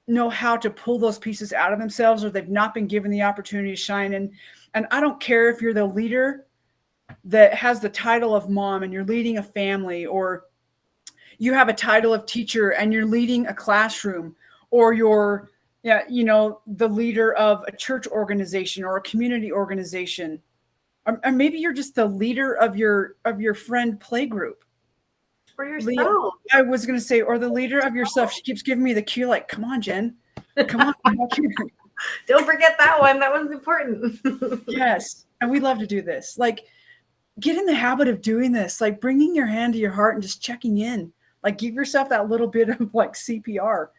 [SPEAKER 1] know how to pull those pieces out of themselves, or they've not been given the opportunity to shine. And I don't care if you're the leader that has the title of mom and you're leading a family, or you have a title of teacher and you're leading a classroom, or you're the leader of a church organization or a community organization, or maybe you're just the leader of your friend play group.
[SPEAKER 2] For yourself.
[SPEAKER 1] I was going to say, or the leader of yourself. She keeps giving me the cue, like, come on, Jen. Come on.
[SPEAKER 2] Don't forget that one. That one's important.
[SPEAKER 1] Yes. And we love to do this. Like, get in the habit of doing this, like bringing your hand to your heart and just checking in. Like, give yourself that little bit of like CPR.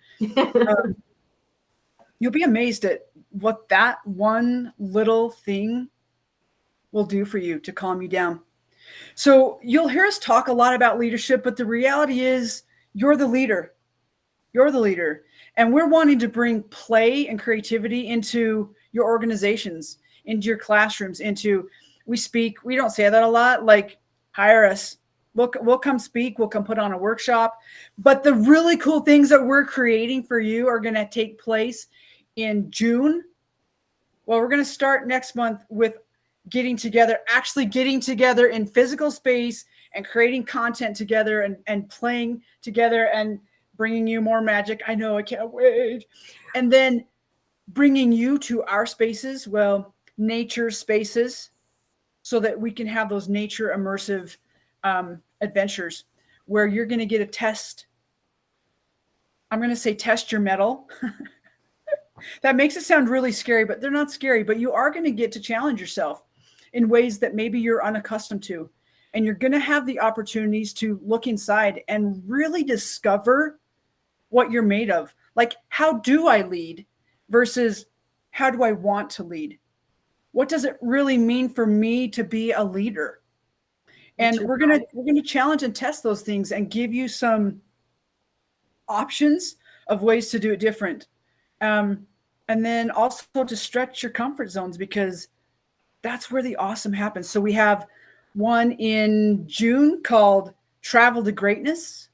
[SPEAKER 1] You'll be amazed at what that one little thing will do for you to calm you down. So you'll hear us talk a lot about leadership, but the reality is you're the leader. You're the leader. And we're wanting to bring play and creativity into your organizations, into your classrooms, we don't say that a lot, like hire us. We'll come speak. We'll come put on a workshop. But the really cool things that we're creating for you are going to take place in June. Well, we're going to start next month with actually getting together in physical space and creating content together and playing together and bringing you more magic. I know, I can't wait. And then bringing you to our spaces, well, nature spaces, so that we can have those nature immersive adventures where you're going to get a test. I'm going to say test your mettle. That makes it sound really scary, but they're not scary. But you are going to get to challenge yourself in ways that maybe you're unaccustomed to. And you're going to have the opportunities to look inside and really discover what you're made of. Like, how do I lead versus how do I want to lead? What does it really mean for me to be a leader? And we're gonna challenge and test those things and give you some options of ways to do it different. And then also to stretch your comfort zones, because that's where the awesome happens. So we have one in June called Travel to Greatness.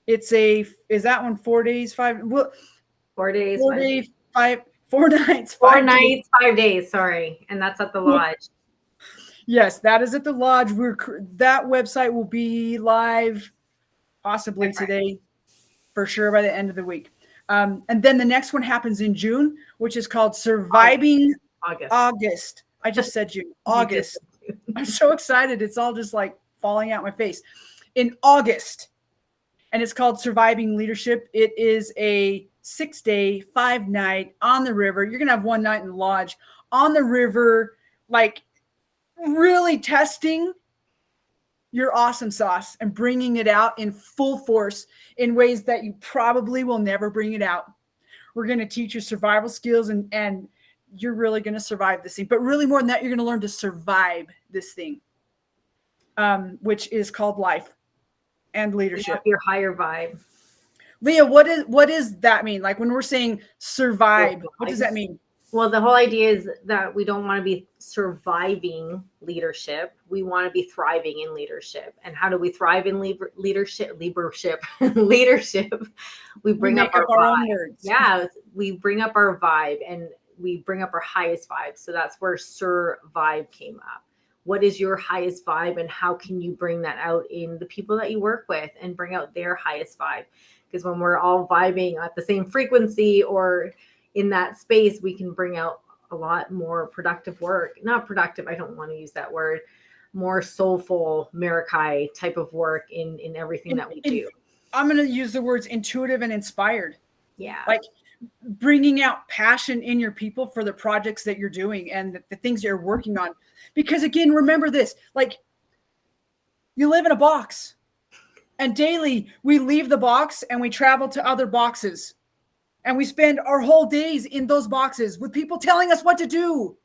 [SPEAKER 1] Is that one 4 days, 5? Well,
[SPEAKER 2] 4 days,
[SPEAKER 1] 4 days, 5, 4 nights,
[SPEAKER 2] 4 nights, 5 days. Sorry, and that's at the lodge.
[SPEAKER 1] Yes, that is at the lodge. That website will be live possibly today, for sure, by the end of the week. And then the next one happens in June, which is called Surviving August. I just said June. August. I'm so excited. It's all just like falling out my face. In August. And it's called Surviving Leadership. It is a 6-day, 5-night on the river. You're going to have 1 night in the lodge on the river, like really testing your awesome sauce and bringing it out in full force in ways that you probably will never bring it out. We're going to teach you survival skills, and you're really going to survive this thing. But really more than that, you're going to learn to survive this thing, which is called life and leadership.
[SPEAKER 2] Your higher vibe.
[SPEAKER 1] Leah, what does that mean? Like when we're saying survive, what does that mean?
[SPEAKER 2] Well, the whole idea is that we don't want to be surviving leadership. We want to be thriving in leadership. And how do we thrive in leadership? We bring up our
[SPEAKER 1] own words.
[SPEAKER 2] Yeah, we bring up our vibe and we bring up our highest vibe. So that's where survive came up. What is your highest vibe, and how can you bring that out in the people that you work with and bring out their highest vibe? Because when we're all vibing at the same frequency or in that space, we can bring out a lot more productive work. Not productive, I don't want to use that word. More soulful, Marikai type of work in everything that we do. I'm
[SPEAKER 1] going to use the words intuitive and inspired.
[SPEAKER 2] Yeah.
[SPEAKER 1] Like bringing out passion in your people for the projects that you're doing and the things you're working on. Because again, remember this, like you live in a box and daily we leave the box and we travel to other boxes. And we spend our whole days in those boxes with people telling us what to do.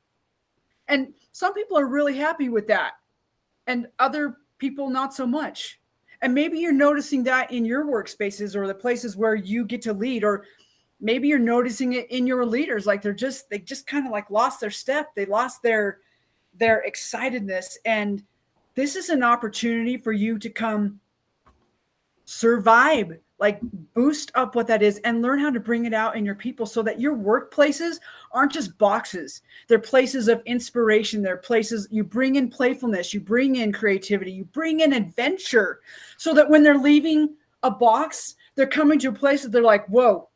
[SPEAKER 1] And some people are really happy with that. And other people not so much. And maybe you're noticing that in your workspaces or the places where you get to lead, or maybe you're noticing it in your leaders. Like they just kind of like lost their step. They lost their excitedness. And this is an opportunity for you to come survive, like boost up what that is and learn how to bring it out in your people so that your workplaces aren't just boxes. They're places of inspiration. They're places you bring in playfulness, you bring in creativity, you bring in adventure, so that when they're leaving a box, they're coming to a place that they're like, whoa,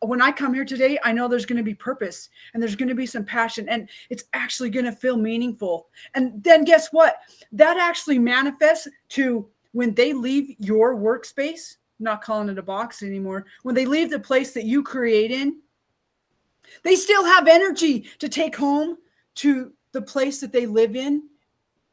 [SPEAKER 1] when I come here today, I know there's going to be purpose and there's going to be some passion and it's actually going to feel meaningful. And then guess what? That actually manifests to when they leave your workspace, not calling it a box anymore, when they leave the place that you create in, they still have energy to take home to the place that they live in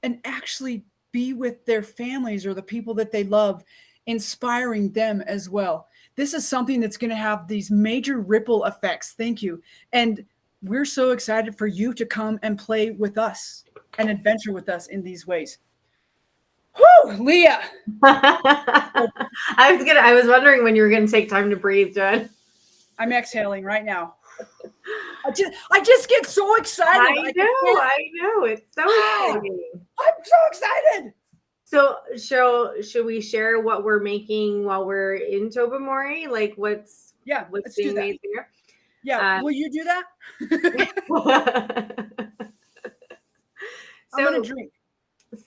[SPEAKER 1] and actually be with their families or the people that they love, inspiring them as well. This is something that's going to have these major ripple effects. Thank you. And we're so excited for you to come and play with us and adventure with us in these ways. Whew, Leah.
[SPEAKER 2] I was wondering when you were going to take time to breathe, Jen.
[SPEAKER 1] I'm exhaling right now. I just get so excited.
[SPEAKER 2] I know. It's so exciting.
[SPEAKER 1] I'm so excited.
[SPEAKER 2] So, should we share what we're making while we're in Tobermory? Like what's
[SPEAKER 1] let's do
[SPEAKER 2] being
[SPEAKER 1] that.
[SPEAKER 2] made there?
[SPEAKER 1] Yeah, will you do that? I'm gonna
[SPEAKER 2] So
[SPEAKER 1] drink.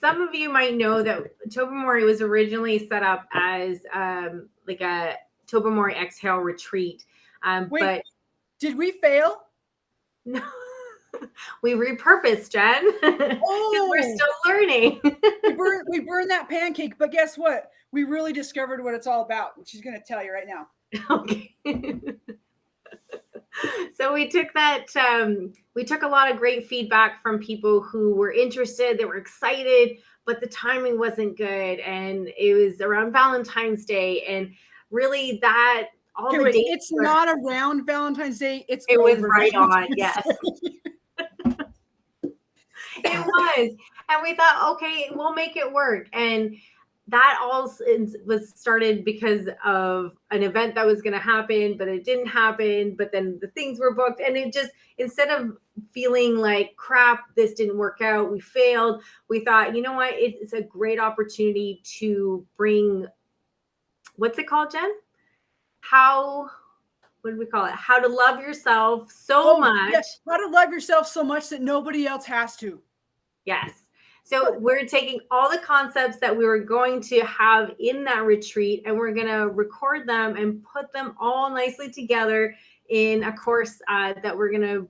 [SPEAKER 2] some of you might know that Tobermory was originally set up as like a Tobermory Exhale retreat.
[SPEAKER 1] Wait,
[SPEAKER 2] but
[SPEAKER 1] did we fail?
[SPEAKER 2] no, we repurposed, Jen, because we're still learning.
[SPEAKER 1] we burned that pancake, but guess what? We really discovered what it's all about, which she's going to tell you right now.
[SPEAKER 2] Okay. So we took that. We took a lot of great feedback from people who were interested, they were excited, but the timing wasn't good, and it was around Valentine's Day, and really that all
[SPEAKER 1] Okay,
[SPEAKER 2] the
[SPEAKER 1] wait,
[SPEAKER 2] dates.
[SPEAKER 1] it's not around Valentine's Day. It
[SPEAKER 2] was right on. Yes, it was, and we thought, okay, we'll make it work, and that all was started because of an event that was going to happen, but it didn't happen. But then the things were booked, and it just, instead of feeling like crap, this didn't work out, we failed, we thought, you know what, it's a great opportunity to bring, what's it called, Jen? What do we call it? How to love yourself so much.
[SPEAKER 1] Yes, how to love yourself so much that nobody else has to.
[SPEAKER 2] Yes. So we're taking all the concepts that we were going to have in that retreat, and we're going to record them and put them all nicely together in a course that we're going to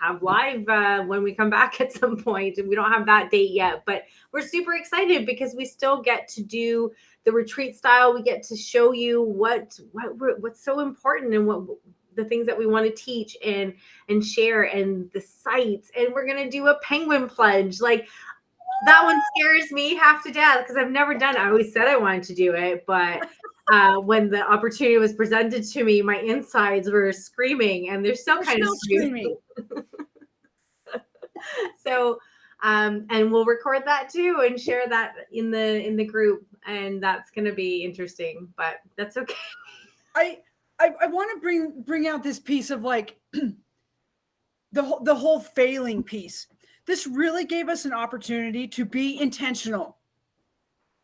[SPEAKER 2] have live when we come back at some point. And we don't have that date yet, but we're super excited because we still get to do the retreat style. We get to show you what's so important and what the things that we want to teach and share, and the sites. And we're going to do a penguin plunge. Like, that one scares me half to death because I've never done it. I always said I wanted to do it, but when the opportunity was presented to me, my insides were screaming, and they're still kind of screaming. So, and we'll record that too and share that in the group, and that's going to be interesting. But that's okay.
[SPEAKER 1] I want to bring out this piece of like the whole failing piece. This really gave us an opportunity to be intentional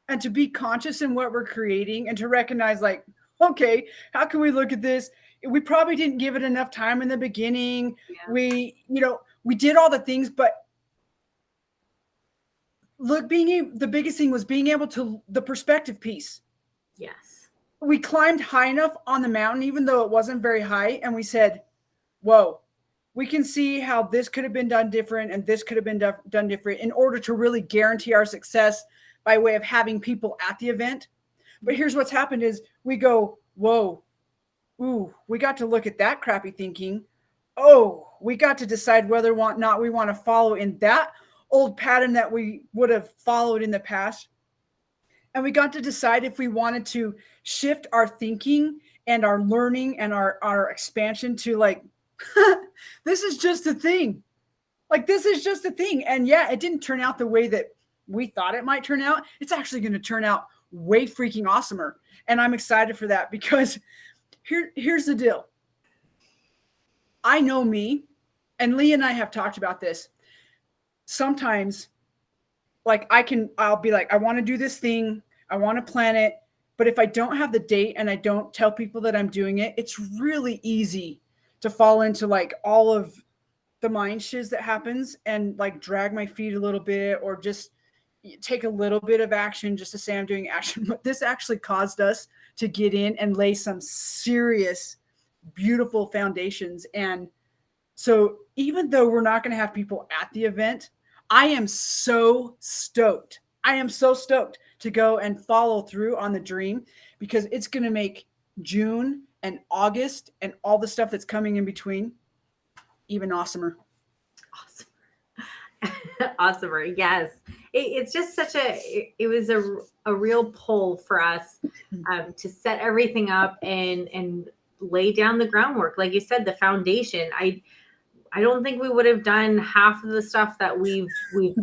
[SPEAKER 1] and to be conscious in what we're creating, and to recognize, like, okay, how can we look at this? We probably didn't give it enough time in the beginning. Yeah. We did all the things, but look, the biggest thing was being able to, the perspective piece.
[SPEAKER 2] Yes.
[SPEAKER 1] We climbed high enough on the mountain, even though it wasn't very high. And we said, whoa, we can see how this could have been done different, and this could have been done different, in order to really guarantee our success by way of having people at the event. But here's what's happened is we go, whoa, ooh, we got to look at that crappy thinking. Oh, we got to decide whether or not we want to follow in that old pattern that we would have followed in the past. And we got to decide if we wanted to shift our thinking and our learning and our expansion to, like, this is just a thing. Like, this is just a thing. And yeah, it didn't turn out the way that we thought it might turn out. It's actually going to turn out way freaking awesomer. And I'm excited for that, because here's the deal. I know me, and Lee and I have talked about this. Sometimes, like, I'll be like, I want to do this thing, I want to plan it, but if I don't have the date and I don't tell people that I'm doing it, it's really easy to fall into, like, all of the mind shiz that happens, and, like, drag my feet a little bit, or just take a little bit of action just to say I'm doing action. But this actually caused us to get in and lay some serious, beautiful foundations. And so even though we're not going to have people at the event, I am so stoked. I am so stoked to go and follow through on the dream, because it's going to make June and August and all the stuff that's coming in between even awesomer.
[SPEAKER 2] Awesomer. Yes. It's just it was a real pull for us to set everything up and lay down the groundwork. Like you said, the foundation. I don't think we would have done half of the stuff that we've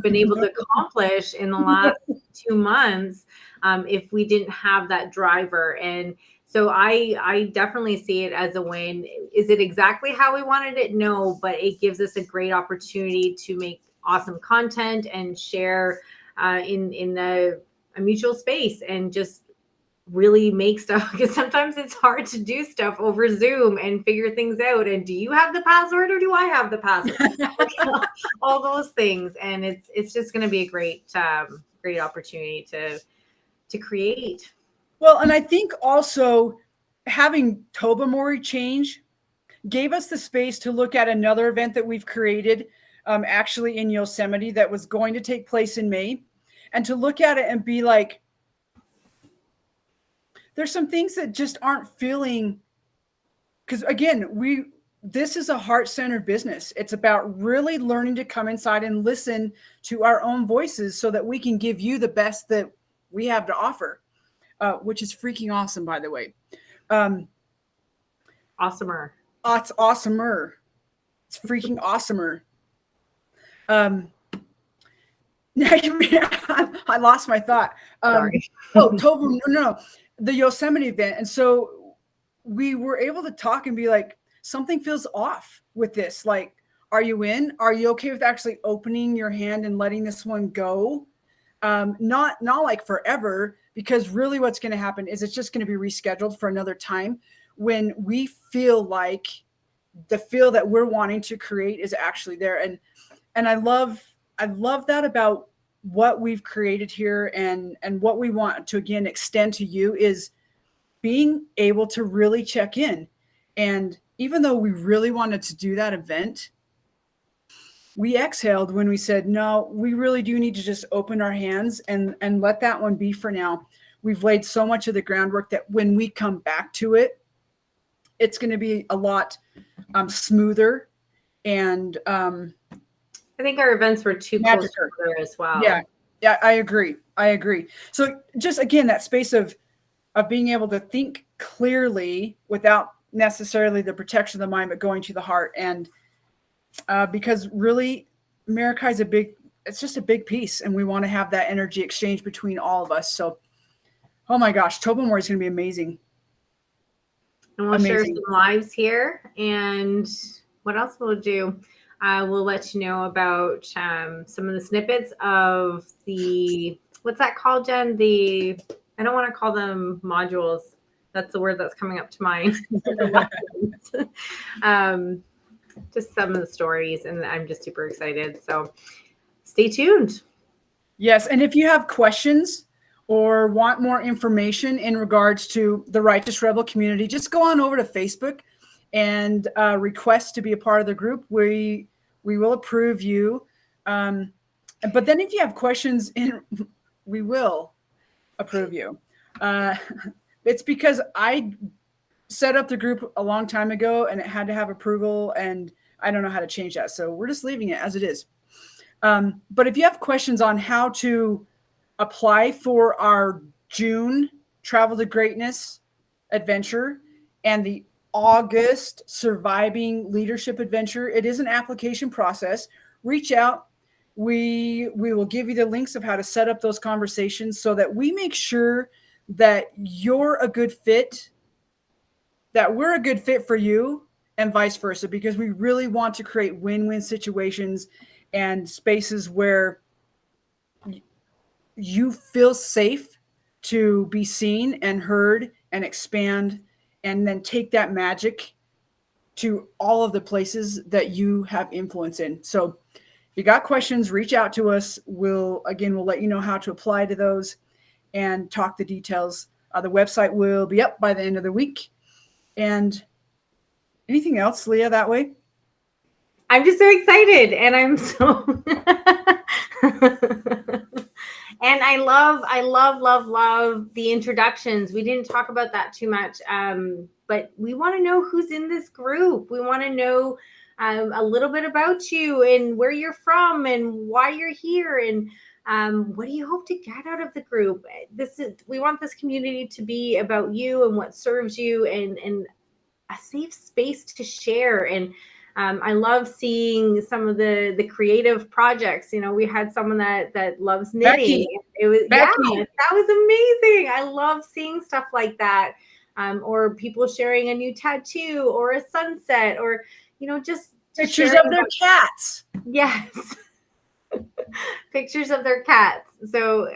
[SPEAKER 2] been able to accomplish in the last 2 months if we didn't have that driver. And so I definitely see it as a win. Is it exactly how we wanted it? No, but it gives us a great opportunity to make awesome content and share in the a mutual space and just really make stuff, because sometimes it's hard to do stuff over Zoom and figure things out. And do you have the password or do I have the password? All those things. And it's just going to be a great opportunity to create.
[SPEAKER 1] Well, and I think also having Tobermory change gave us the space to look at another event that we've created actually in Yosemite that was going to take place in May, and to look at it and be like, there's some things that just aren't feeling, because again, this is a heart-centered business. It's about really learning to come inside and listen to our own voices so that we can give you the best that we have to offer, which is freaking awesome, by the way.
[SPEAKER 2] Awesomer.
[SPEAKER 1] It's awesomer. It's freaking awesomer. I lost my thought.
[SPEAKER 2] Sorry.
[SPEAKER 1] No, the Yosemite event. And so we were able to talk and be like, something feels off with this. Like, are you in? Are you okay with actually opening your hand and letting this one go? Not like forever, because really what's going to happen is it's just going to be rescheduled for another time when we feel like the feel that we're wanting to create is actually there. And I love that about what we've created here, and what we want to, again, extend to you is being able to really check in. And even though we really wanted to do that event, we exhaled when we said, no, we really do need to just open our hands and let that one be for now. We've laid so much of the groundwork that when we come back to it, it's going to be a lot smoother. And
[SPEAKER 2] I think our events were too close together as well.
[SPEAKER 1] Yeah, I agree. So just, again, that space of being able to think clearly without necessarily the protection of the mind, but going to the heart. And because really, Maracay is it's just a big piece, and we want to have that energy exchange between all of us. So, oh my gosh, Tobermory is going to be amazing.
[SPEAKER 2] And we'll share some lives here. And what else we'll do? We'll let you know about some of the snippets of what's that called, Jen? I don't want to call them modules. That's the word that's coming up to mind. Just some of the stories, and I'm just super excited. So stay tuned.
[SPEAKER 1] Yes, and if you have questions or want more information in regards to the Righteous Rebel community, just go on over to Facebook and request to be a part of the group. We will approve you. But then if you have questions, we will approve you. It's because I set up the group a long time ago and it had to have approval, and I don't know how to change that. So we're just leaving it as it is. But if you have questions on how to apply for our June Travel to Greatness adventure and the August Surviving Leadership adventure, it is an application process. Reach out. We will give you the links of how to set up those conversations so that we make sure that you're a good fit, that we're a good fit for you, and vice versa, because we really want to create win-win situations and spaces where you feel safe to be seen and heard and expand, and then take that magic to all of the places that you have influence in. So if you got questions, reach out to us. We'll let you know how to apply to those and talk the details. The website will be up by the end of the week. And anything else, Leah, that way?
[SPEAKER 2] I'm just so excited, and I'm so and I love the introductions. We didn't talk about that too much, but we want to know who's in this group. We want to know a little bit about you and where you're from and why you're here, and what do you hope to get out of the group? We want this community to be about you and what serves you, and a safe space to share. And I love seeing some of the creative projects. You know, we had someone that loves knitting.
[SPEAKER 1] Becky.
[SPEAKER 2] That was amazing. I love seeing stuff like that. Or people sharing a new tattoo or a sunset, or, just
[SPEAKER 1] pictures of their cats.
[SPEAKER 2] Yes. pictures of their cats. So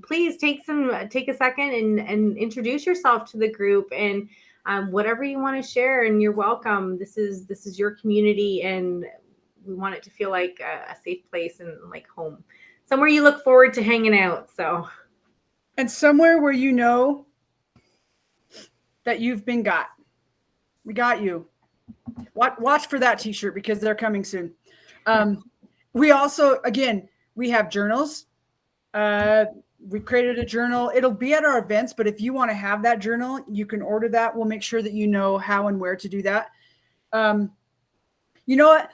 [SPEAKER 2] please take a second and introduce yourself to the group, and whatever you want to share, and you're welcome. This is your community, and we want it to feel like a safe place and like home, somewhere you look forward to hanging out. So,
[SPEAKER 1] and somewhere where you know that you've been got. We got you. Watch for that t-shirt because they're coming soon. We also, again, we have journals. We created a journal. It'll be at our events, but if you want to have that journal, you can order that. We'll make sure that you know how and where to do that. You know what?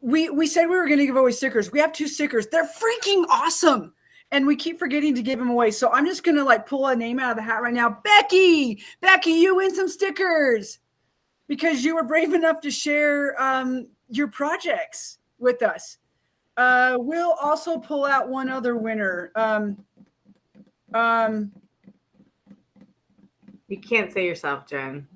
[SPEAKER 1] We said we were going to give away stickers. We have 2 stickers. They're freaking awesome. And we keep forgetting to give them away. So I'm just going to like pull a name out of the hat right now. Becky, you win some stickers because you were brave enough to share your projects with us. We'll also pull out one other winner.
[SPEAKER 2] you can't say yourself, Jen.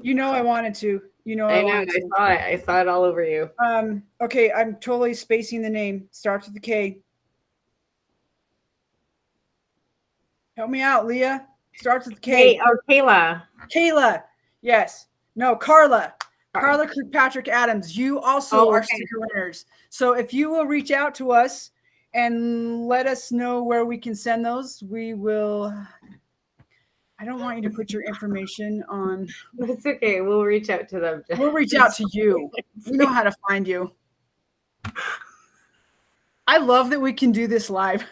[SPEAKER 1] You know I wanted to. You know
[SPEAKER 2] I know. I saw it all over you.
[SPEAKER 1] Okay, I'm totally spacing the name. Starts with a K. Help me out, Leah. Starts with a K.
[SPEAKER 2] Hey, Kayla.
[SPEAKER 1] Kayla. Yes. No, Carla. Carla Kirkpatrick Adams. You also are sticker winners. So if you will reach out to us and let us know where we can send those, we will. I don't want you to put your information on.
[SPEAKER 2] That's okay. We'll reach out to them.
[SPEAKER 1] We'll reach out to you. We know how to find you. I love that we can do this live.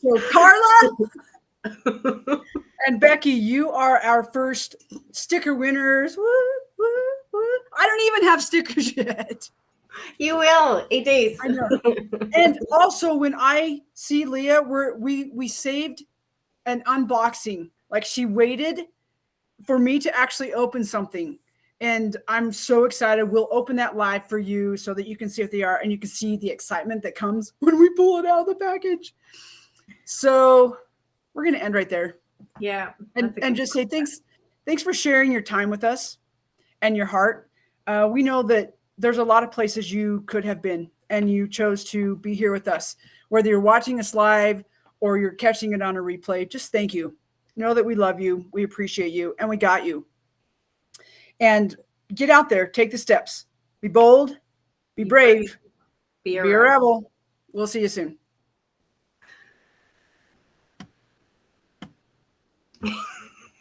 [SPEAKER 1] So Carla and Becky, you are our first sticker winners. Woo, woo, woo. I don't even have stickers yet.
[SPEAKER 2] You will. 8 days.
[SPEAKER 1] I know. And also when I see Leah, we saved an unboxing. Like she waited for me to actually open something. And I'm so excited. We'll open that live for you so that you can see what they are and you can see the excitement that comes when we pull it out of the package. So we're going to end right there.
[SPEAKER 2] Yeah.
[SPEAKER 1] And just say thanks for sharing your time with us and your heart. We know that there's a lot of places you could have been and you chose to be here with us. Whether you're watching us live or you're catching it on a replay, just thank you. Know that we love you, we appreciate you, and we got you. And get out there, take the steps. Be bold, be brave, be a rebel. We'll see you soon.